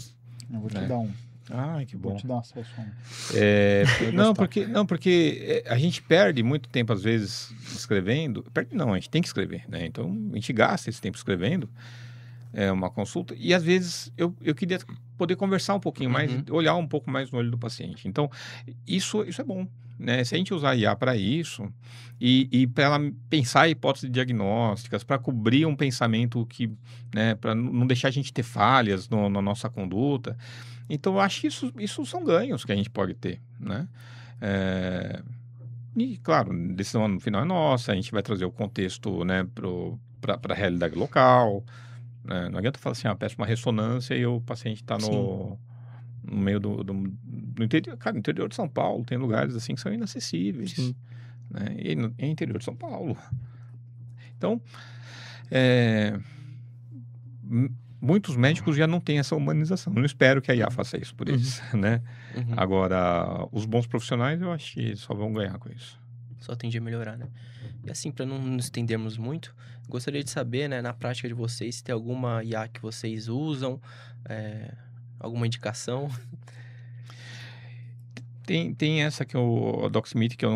Eu vou te dar um. Ah, que bom. Vou te dar acesso a um. Não, porque a gente perde muito tempo, às vezes, escrevendo. A gente tem que escrever, né? Então, a gente gasta esse tempo escrevendo uma consulta. E, às vezes, eu queria poder conversar um pouquinho mais, olhar um pouco mais no olho do paciente. Então, isso é bom, né? Se a gente usar a IA para isso e para ela pensar hipóteses diagnósticas, para cobrir um pensamento que, né, para não deixar a gente ter falhas na nossa conduta. Então, eu acho que isso são ganhos que a gente pode ter, né? E, claro, a decisão no final é nossa, a gente vai trazer o contexto, né, para a realidade local, né? Não adianta falar assim, peço uma ressonância e o paciente está no meio do interior. Cara, no interior de São Paulo tem lugares assim que são inacessíveis. Sim. Né? E no interior de São Paulo. Então, muitos médicos já não têm essa humanização. Não espero que a IA faça isso por eles, né? Agora, os bons profissionais, eu acho que só vão ganhar com isso. Só tende a melhorar, né? E assim, para não nos estendermos muito, gostaria de saber, né, na prática de vocês, se tem alguma IA que vocês usam, alguma indicação. Tem essa que o Docsmith que eu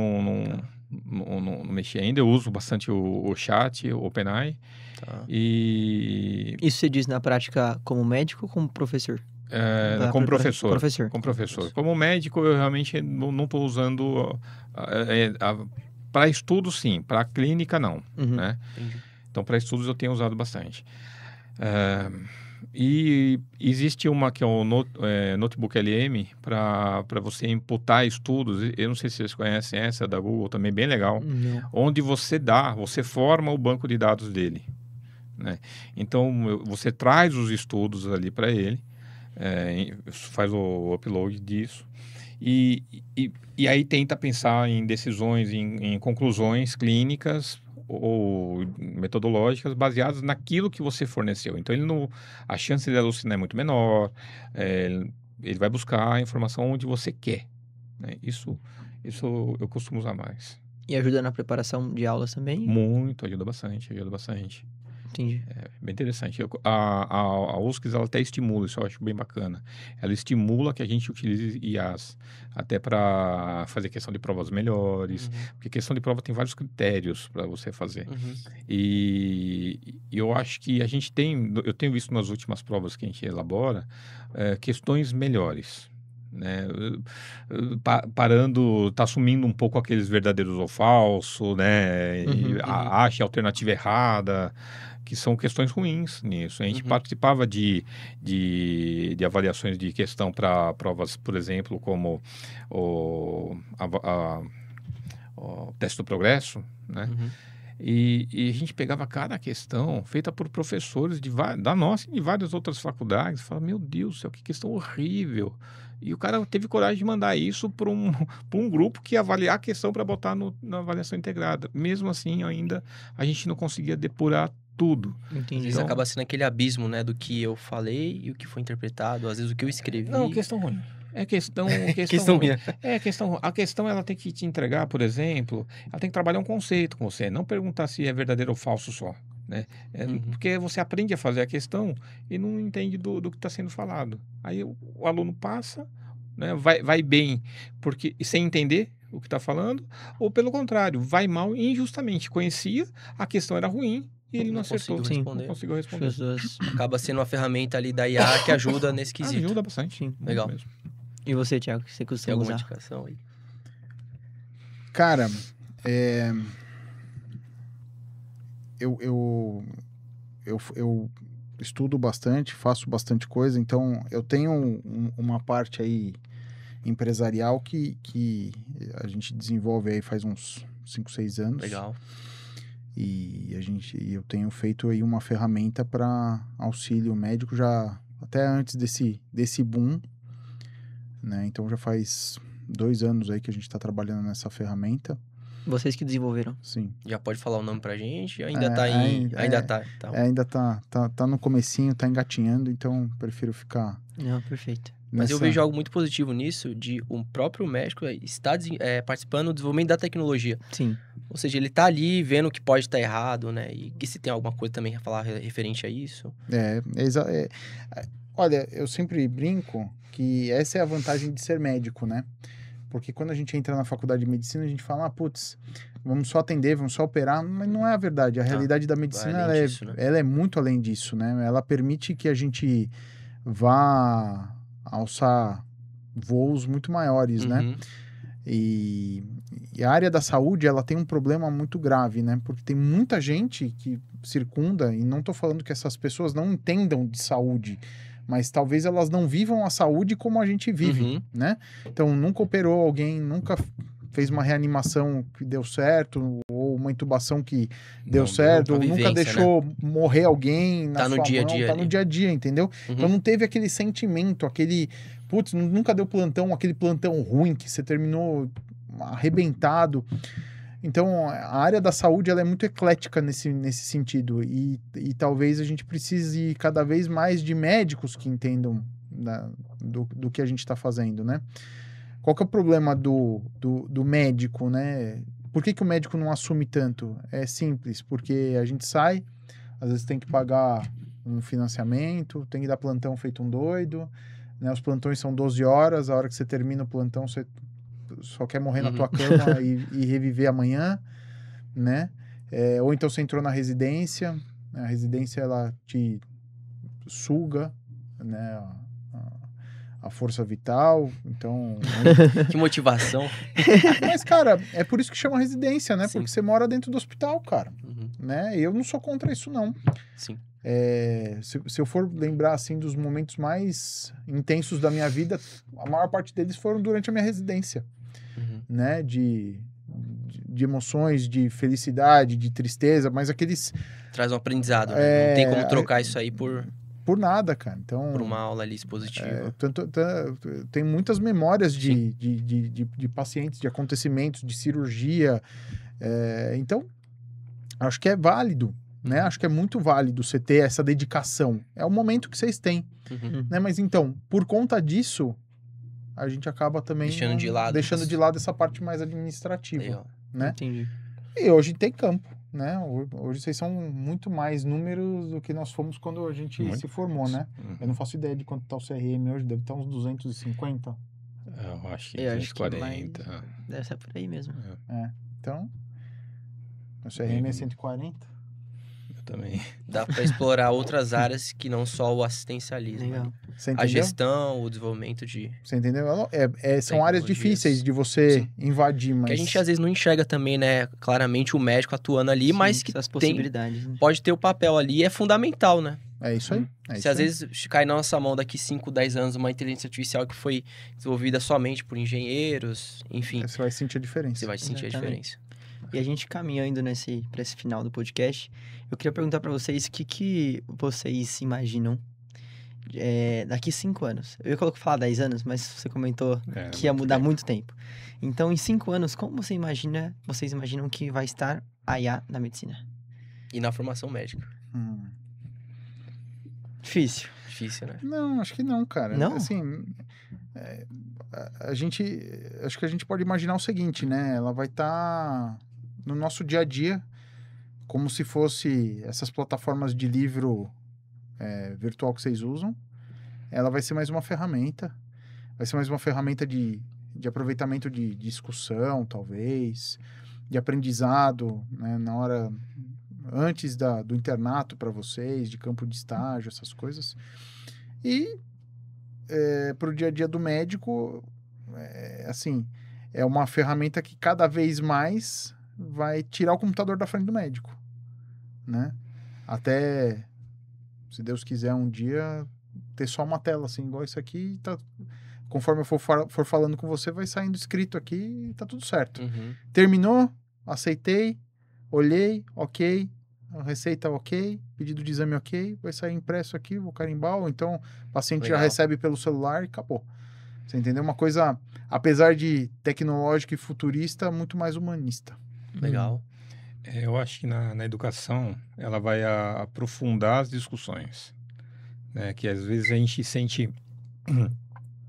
não mexi ainda. Eu uso bastante o chat, o OpenAI. Tá. E Isso você diz na prática como médico ou como professor? Da como prepara- professor. Professor. Como professor. Como médico, eu realmente não estou usando para estudo, sim. Para clínica, não. Uhum. Né? Entendi. Então, para estudos, eu tenho usado bastante. E existe uma que é o Notebook LM para você imputar estudos. Eu não sei se vocês conhecem essa da Google, também bem legal. Não. Onde você forma o banco de dados dele. Né? Então, você traz os estudos ali para ele, faz o upload disso, e aí tenta pensar em decisões, em conclusões clínicas ou metodológicas baseadas naquilo que você forneceu. Então, a chance de alucinar é muito menor, ele vai buscar a informação onde você quer. Né? Isso eu costumo usar mais. E ajuda na preparação de aulas também? Muito, ajuda bastante, ajuda bastante. Entendi. Bem interessante. A UFSC, ela até estimula, isso eu acho bem bacana. Ela estimula que a gente utilize IAs até para fazer questão de provas melhores, porque questão de prova tem vários critérios para você fazer. E eu acho que eu tenho visto nas últimas provas que a gente elabora, questões melhores. Né? Tá assumindo um pouco aqueles verdadeiros ou falso, né? Acha a alternativa errada, que são questões ruins nisso. A gente participava de avaliações de questão para provas, por exemplo, como o teste do progresso, né? E a gente pegava cada questão feita por professores da nossa e de várias outras faculdades. Fala, meu Deus do céu, que questão horrível. E o cara teve coragem de mandar isso para um grupo que ia avaliar a questão para botar na avaliação integrada. Mesmo assim, ainda a gente não conseguia depurar tudo. Às Entendi. vezes acaba sendo aquele abismo, né, do que eu falei e o que foi interpretado, às vezes o que eu escrevi. Não, questão ruim. Questão Questão ruim. ruim. A questão ela tem que te entregar, por exemplo, ela tem que trabalhar um conceito com você, não perguntar se é verdadeiro ou falso só. Né? Porque você aprende a fazer a questão e não entende do que está sendo falado. Aí o aluno passa, né, vai bem porque sem entender o que está falando, ou pelo contrário, vai mal injustamente. Conhecia, a questão era ruim e ele não acertou. conseguiu Sim. responder. Não conseguiu responder. As duas. Acaba sendo uma ferramenta ali da IA que ajuda nesse quesito. Ajuda bastante. Sim. Muito Legal. mesmo. E você, Thiago, que você Tem costuma alguma usar? indicação aí? Cara, eu estudo bastante, faço bastante coisa, então eu tenho uma parte aí empresarial que a gente desenvolve aí faz uns 5, 6 anos. Legal. E eu tenho feito aí uma ferramenta para auxílio médico já até antes desse boom, né? Então já faz 2 anos aí que a gente está trabalhando nessa ferramenta. Vocês que desenvolveram. Sim. Já pode falar o nome pra gente? Ainda É, tá em... Ainda tá. Ainda tá no comecinho, tá engatinhando, então prefiro ficar Não, perfeito. Mas eu nessa- vejo algo muito positivo nisso, de um próprio médico estar participando do desenvolvimento da tecnologia. Sim. Ou seja, ele tá ali vendo o que pode estar errado, né? E que se tem alguma coisa também a falar referente a isso. Olha, eu sempre brinco que essa é a vantagem de ser médico, né? Porque quando a gente entra na faculdade de medicina, a gente fala, putz, vamos só atender, vamos só operar, mas não é a verdade. A realidade da medicina, além disso, né? ela é muito além disso, né? Ela permite que a gente vá alçar voos muito maiores, né? Uhum. E a área da saúde, ela tem um problema muito grave, né? Porque tem muita gente que circunda, e não tô falando que essas pessoas não entendam de saúde, mas talvez elas não vivam a saúde como a gente vive, Uhum. né? Então, nunca operou alguém, nunca fez uma reanimação que deu certo, ou uma intubação que deu Não certo, deu, ou uma nunca vivência, deixou morrer alguém na Tá no sua dia a mão, dia tá ali. no dia a dia, entendeu? Uhum. Então não teve aquele sentimento, aquele... Putz, nunca deu plantão, aquele plantão ruim que você terminou arrebentado. Então, a área da saúde ela é muito eclética nesse sentido. E talvez a gente precise cada vez mais de médicos que entendam do que a gente está fazendo, né? Qual que é o problema do médico, né? Por que o médico não assume tanto? É simples, porque a gente sai, às vezes tem que pagar um financiamento, tem que dar plantão feito um doido, né? Os plantões são 12 horas, a hora que você termina o plantão, você só quer morrer na tua cama e reviver amanhã, né? Ou então você entrou na residência, a residência ela te suga, né? A força vital, então... Que motivação. Mas, cara, é por isso que chama residência, né? Sim. Porque você mora dentro do hospital, cara, Uhum. né? Eu não sou contra isso, não. Sim. Se eu for lembrar, assim, dos momentos mais intensos da minha vida, a maior parte deles foram durante a minha residência, Uhum. né? De emoções, de felicidade, de tristeza, mas aqueles... Traz um aprendizado, né? Não tem como trocar isso aí por nada, cara. Então, uma aula ali expositiva. tem muitas memórias de pacientes, de acontecimentos, de cirurgia. Então, acho que é válido, né? Acho que é muito válido você ter essa dedicação. É o momento que vocês têm, né? Mas então, por conta disso, a gente acaba também Deixando de lado essa parte mais administrativa, Legal. né? Entendi. E hoje tem campo, né? Hoje vocês são muito mais números do que nós fomos quando a gente se formou, né? Eu não faço ideia de quanto tá o CRM hoje, deve estar uns 250. Eu acho que Eu acho que 240. deve ser por aí mesmo. Então, o CRM é 140. Eu também. Dá para explorar outras áreas que não só o assistencialismo. Legal. né? Você A entendeu? gestão, o desenvolvimento de... Você entendeu? São áreas Tecnologias. difíceis de você Sim. invadir, mas... Que a gente às vezes não enxerga também, né? Claramente o médico atuando ali, mas que essas possibilidades, né? pode ter o papel ali, é fundamental, né? É isso aí. Se às vezes cai na nossa mão daqui 5, 10 anos uma inteligência artificial que foi desenvolvida somente por engenheiros, enfim, Você vai sentir a diferença. você vai sentir a Exatamente. diferença. E a gente caminhando para esse final do podcast, eu queria perguntar para vocês o que vocês imaginam daqui 5 anos. Eu ia falar 10 anos, mas você comentou que ia mudar muito tempo. Então, em 5 anos, como vocês imaginam que vai estar a IA na medicina? E na formação médica. Difícil. Difícil, né? Não, acho que não, cara. Não? Assim, acho que a gente pode imaginar o seguinte, né? Ela vai estar no nosso dia a dia, como se fosse essas plataformas de livro virtual que vocês usam. Ela vai ser mais uma ferramenta. Vai ser mais uma ferramenta de aproveitamento de discussão, talvez, de aprendizado, né? Na hora... antes do internato para vocês, de campo de estágio, essas coisas. E para o dia a dia do médico, assim, é uma ferramenta que cada vez mais vai tirar o computador da frente do médico, né? Até, se Deus quiser, um dia ter só uma tela, assim, igual isso aqui, tá... Conforme eu for falando com você, vai saindo escrito aqui e tá tudo certo. Uhum. Terminou, aceitei, olhei, ok, a receita ok, pedido de exame ok, vai sair impresso aqui, vou carimbar, ou então o paciente Legal. já recebe pelo celular e acabou. Você entendeu? Uma coisa, apesar de tecnológica e futurista, muito mais humanista. Legal. Eu acho que na educação ela vai aprofundar as discussões, né? Que às vezes a gente sente,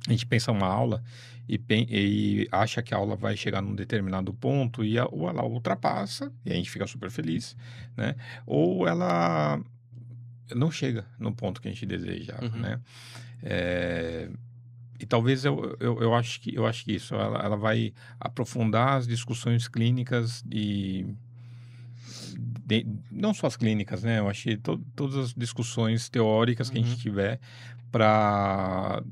a gente pensa uma aula e acha que a aula vai chegar num determinado ponto ou ela ultrapassa e a gente fica super feliz, né? Ou ela não chega no ponto que a gente deseja, né? E talvez eu acho que isso ela vai aprofundar as discussões clínicas não só as clínicas, né? Eu acho que todas as discussões teóricas que a gente tiver para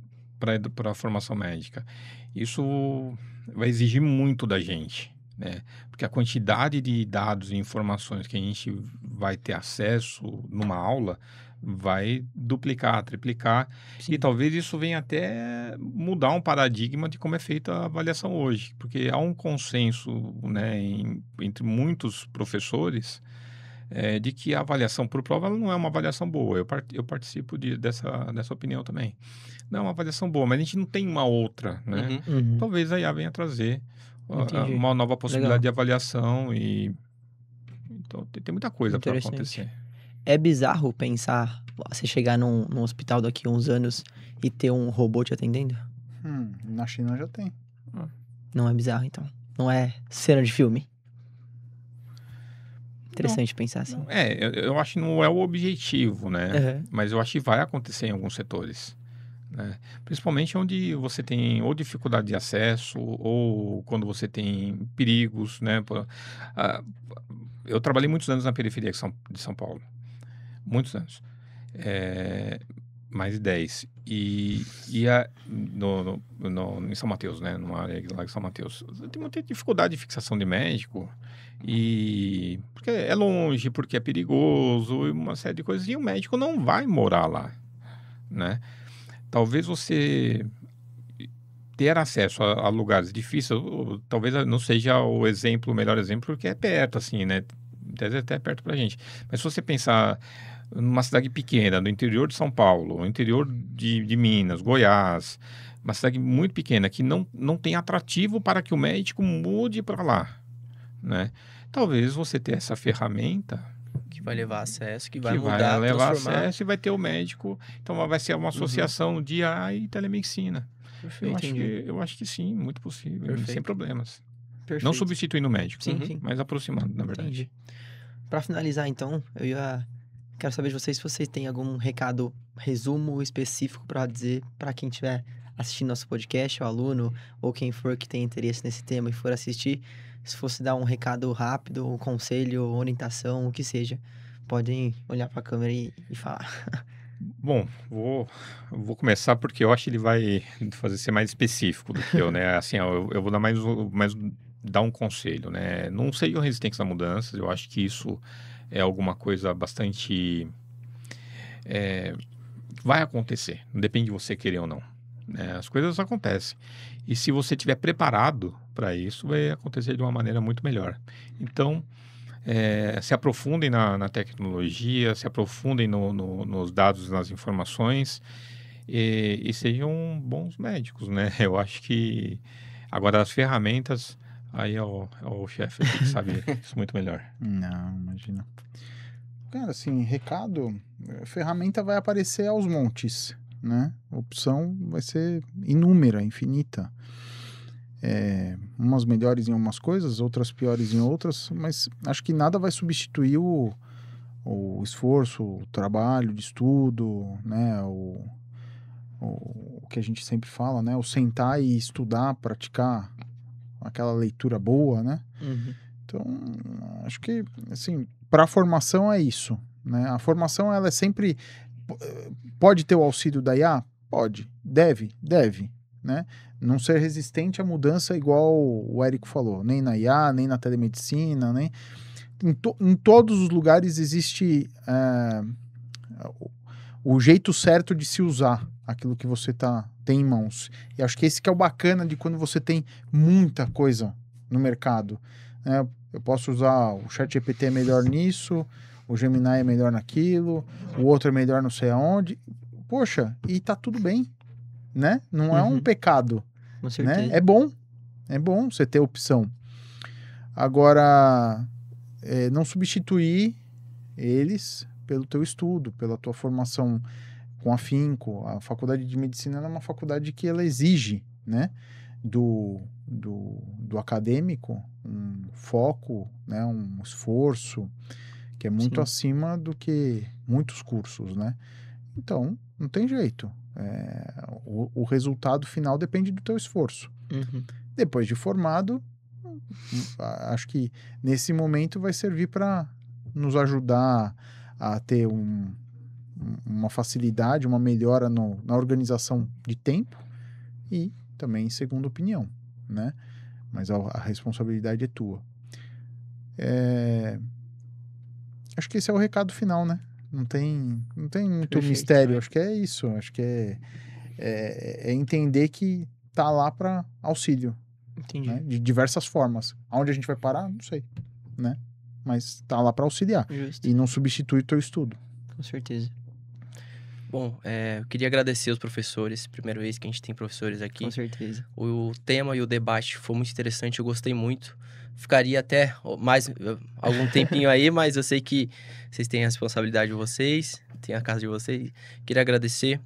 a formação médica. Isso vai exigir muito da gente, né? Porque a quantidade de dados e informações que a gente vai ter acesso numa aula vai duplicar, triplicar. Sim. E talvez isso venha até mudar um paradigma de como é feita a avaliação hoje. Porque há um consenso, né, entre muitos professores de que a avaliação por prova ela não é uma avaliação boa. Eu participo dessa opinião também. Não é uma avaliação boa, mas a gente não tem uma outra, né? Talvez a IA venha trazer uma nova possibilidade de avaliação então tem muita coisa para acontecer. É bizarro pensar você chegar num hospital daqui a uns anos e ter um robô te atendendo? Na China já tem. Não é bizarro, então? Não é cena de filme? Interessante pensar assim. Eu acho que não é o objetivo, né? Mas eu acho que vai acontecer em alguns setores. né? Principalmente onde você tem ou dificuldade de acesso ou quando você tem perigos, né? Ah, eu trabalhei muitos anos na periferia de São Paulo, muitos anos, eh, mais de 10. Em São Mateus, né? Numa área lá em São Mateus. Tem muita dificuldade de fixação de médico, porque é longe, porque é perigoso, e uma série de coisas, e o médico não vai morar lá, né? Talvez você ter acesso a lugares difíceis, talvez não seja o melhor exemplo, porque é perto, assim, né? Até perto pra gente. Mas se você pensar numa cidade pequena, no interior de São Paulo, no interior de Minas, Goiás, uma cidade muito pequena, que não tem atrativo para que o médico mude para lá, né? Talvez você ter essa ferramenta Que vai levar acesso, que vai que vai mudar, levar transformar. acesso e vai ter o médico. Então vai ser uma associação de IA e telemedicina. Perfeito. Eu acho que sim, muito possível, Perfeito. sem problemas. Não Perfeito. substituindo o médico, Sim, sim. mas aproximando, na verdade. Entendi. Pra finalizar, então, quero saber de vocês se vocês têm algum recado, resumo específico pra dizer pra quem estiver assistindo nosso podcast, o aluno, ou quem for que tem interesse nesse tema e for assistir. Se fosse dar um recado rápido, um conselho, orientação, o que seja, podem olhar pra câmera e falar. Bom, vou começar porque eu acho que ele vai fazer ser mais específico do que eu, né? Assim, ó, eu vou dar mais dar um conselho, né? Não sejam resistentes a mudanças, eu acho que isso é alguma coisa bastante... vai acontecer, não depende de você querer ou não, né? As coisas acontecem. E se você estiver preparado para isso, vai acontecer de uma maneira muito melhor. Então, se aprofundem na tecnologia, se aprofundem nos dados, nas informações e sejam bons médicos, né? Eu acho que agora as ferramentas, aí é o chefe aqui que sabe isso muito melhor. Não, imagina. Cara, assim, recado, ferramenta vai aparecer aos montes, né? A opção vai ser inúmera, infinita. Umas melhores em umas coisas, outras piores em outras, mas acho que nada vai substituir o esforço, o trabalho de estudo, né? O que a gente sempre fala, né? O sentar e estudar, praticar aquela leitura boa, né? Uhum. Então, acho que, assim, para a formação é isso, né? A formação, ela é sempre... Pode ter o auxílio da IA? Pode. Deve, né? Não ser resistente à mudança igual o Érico falou, nem na IA, nem na telemedicina, nem... Em todos os lugares existe o jeito certo de se usar aquilo que você tem em mãos. E acho que esse que é o bacana de quando você tem muita coisa no mercado, né? Eu posso usar o ChatGPT é melhor nisso, o Gemini é melhor naquilo, o outro é melhor não sei aonde. Poxa, e tá tudo bem, né? Não é um pecado, Com certeza. né? É bom você ter opção. Agora, não substituir eles pelo teu estudo, pela tua formação com afinco. A faculdade de medicina é uma faculdade que ela exige, né, do acadêmico um foco, né, um esforço que é muito Sim. acima do que muitos cursos, né? Então, não tem jeito. O resultado final depende do teu esforço. Uhum. Depois de formado, acho que nesse momento vai servir para nos ajudar a ter uma facilidade, uma melhora na organização de tempo e também segunda opinião, né? Mas a responsabilidade é tua. Acho que esse é o recado final, né? Não tem muito Perfeito, mistério. né? Acho que é isso. Acho que é entender que tá lá para auxílio, Entendi. né? De diversas formas. Aonde a gente vai parar, não sei, né? Mas tá lá para auxiliar Justo. e não substitui o teu estudo. Com certeza. Bom, eu queria agradecer os professores. Primeira vez que a gente tem professores aqui. Com certeza. O tema e o debate foi muito interessante, eu gostei muito. Ficaria até mais algum tempinho aí, mas eu sei que vocês têm a responsabilidade de vocês, tem a casa de vocês. Queria agradecer,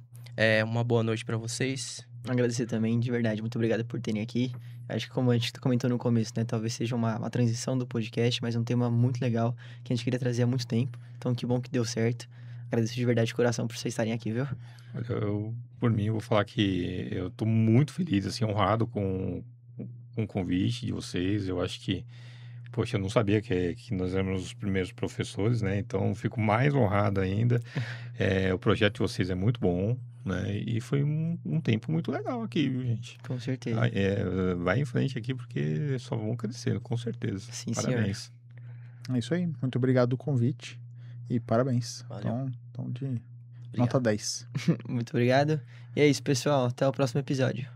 uma boa noite para vocês. Agradecer também, de verdade. Muito obrigado por terem aqui. Acho que como a gente comentou no começo, né? Talvez seja uma transição do podcast, mas um tema muito legal que a gente queria trazer há muito tempo. Então, que bom que deu certo. Agradeço de verdade de coração por vocês estarem aqui, viu? Olha, por mim, eu vou falar que eu estou muito feliz, assim, honrado com o convite de vocês. Eu acho que, poxa, eu não sabia que nós éramos os primeiros professores, né? Então, fico mais honrado ainda. O projeto de vocês é muito bom, né? E foi um tempo muito legal aqui, viu, gente? Com certeza. Vai em frente aqui, porque só vão crescendo, com certeza. Sim, Parabéns. É isso aí. Muito obrigado do convite e parabéns. Valeu. Então de Obrigado. nota 10. Muito obrigado. E é isso, pessoal. Até o próximo episódio.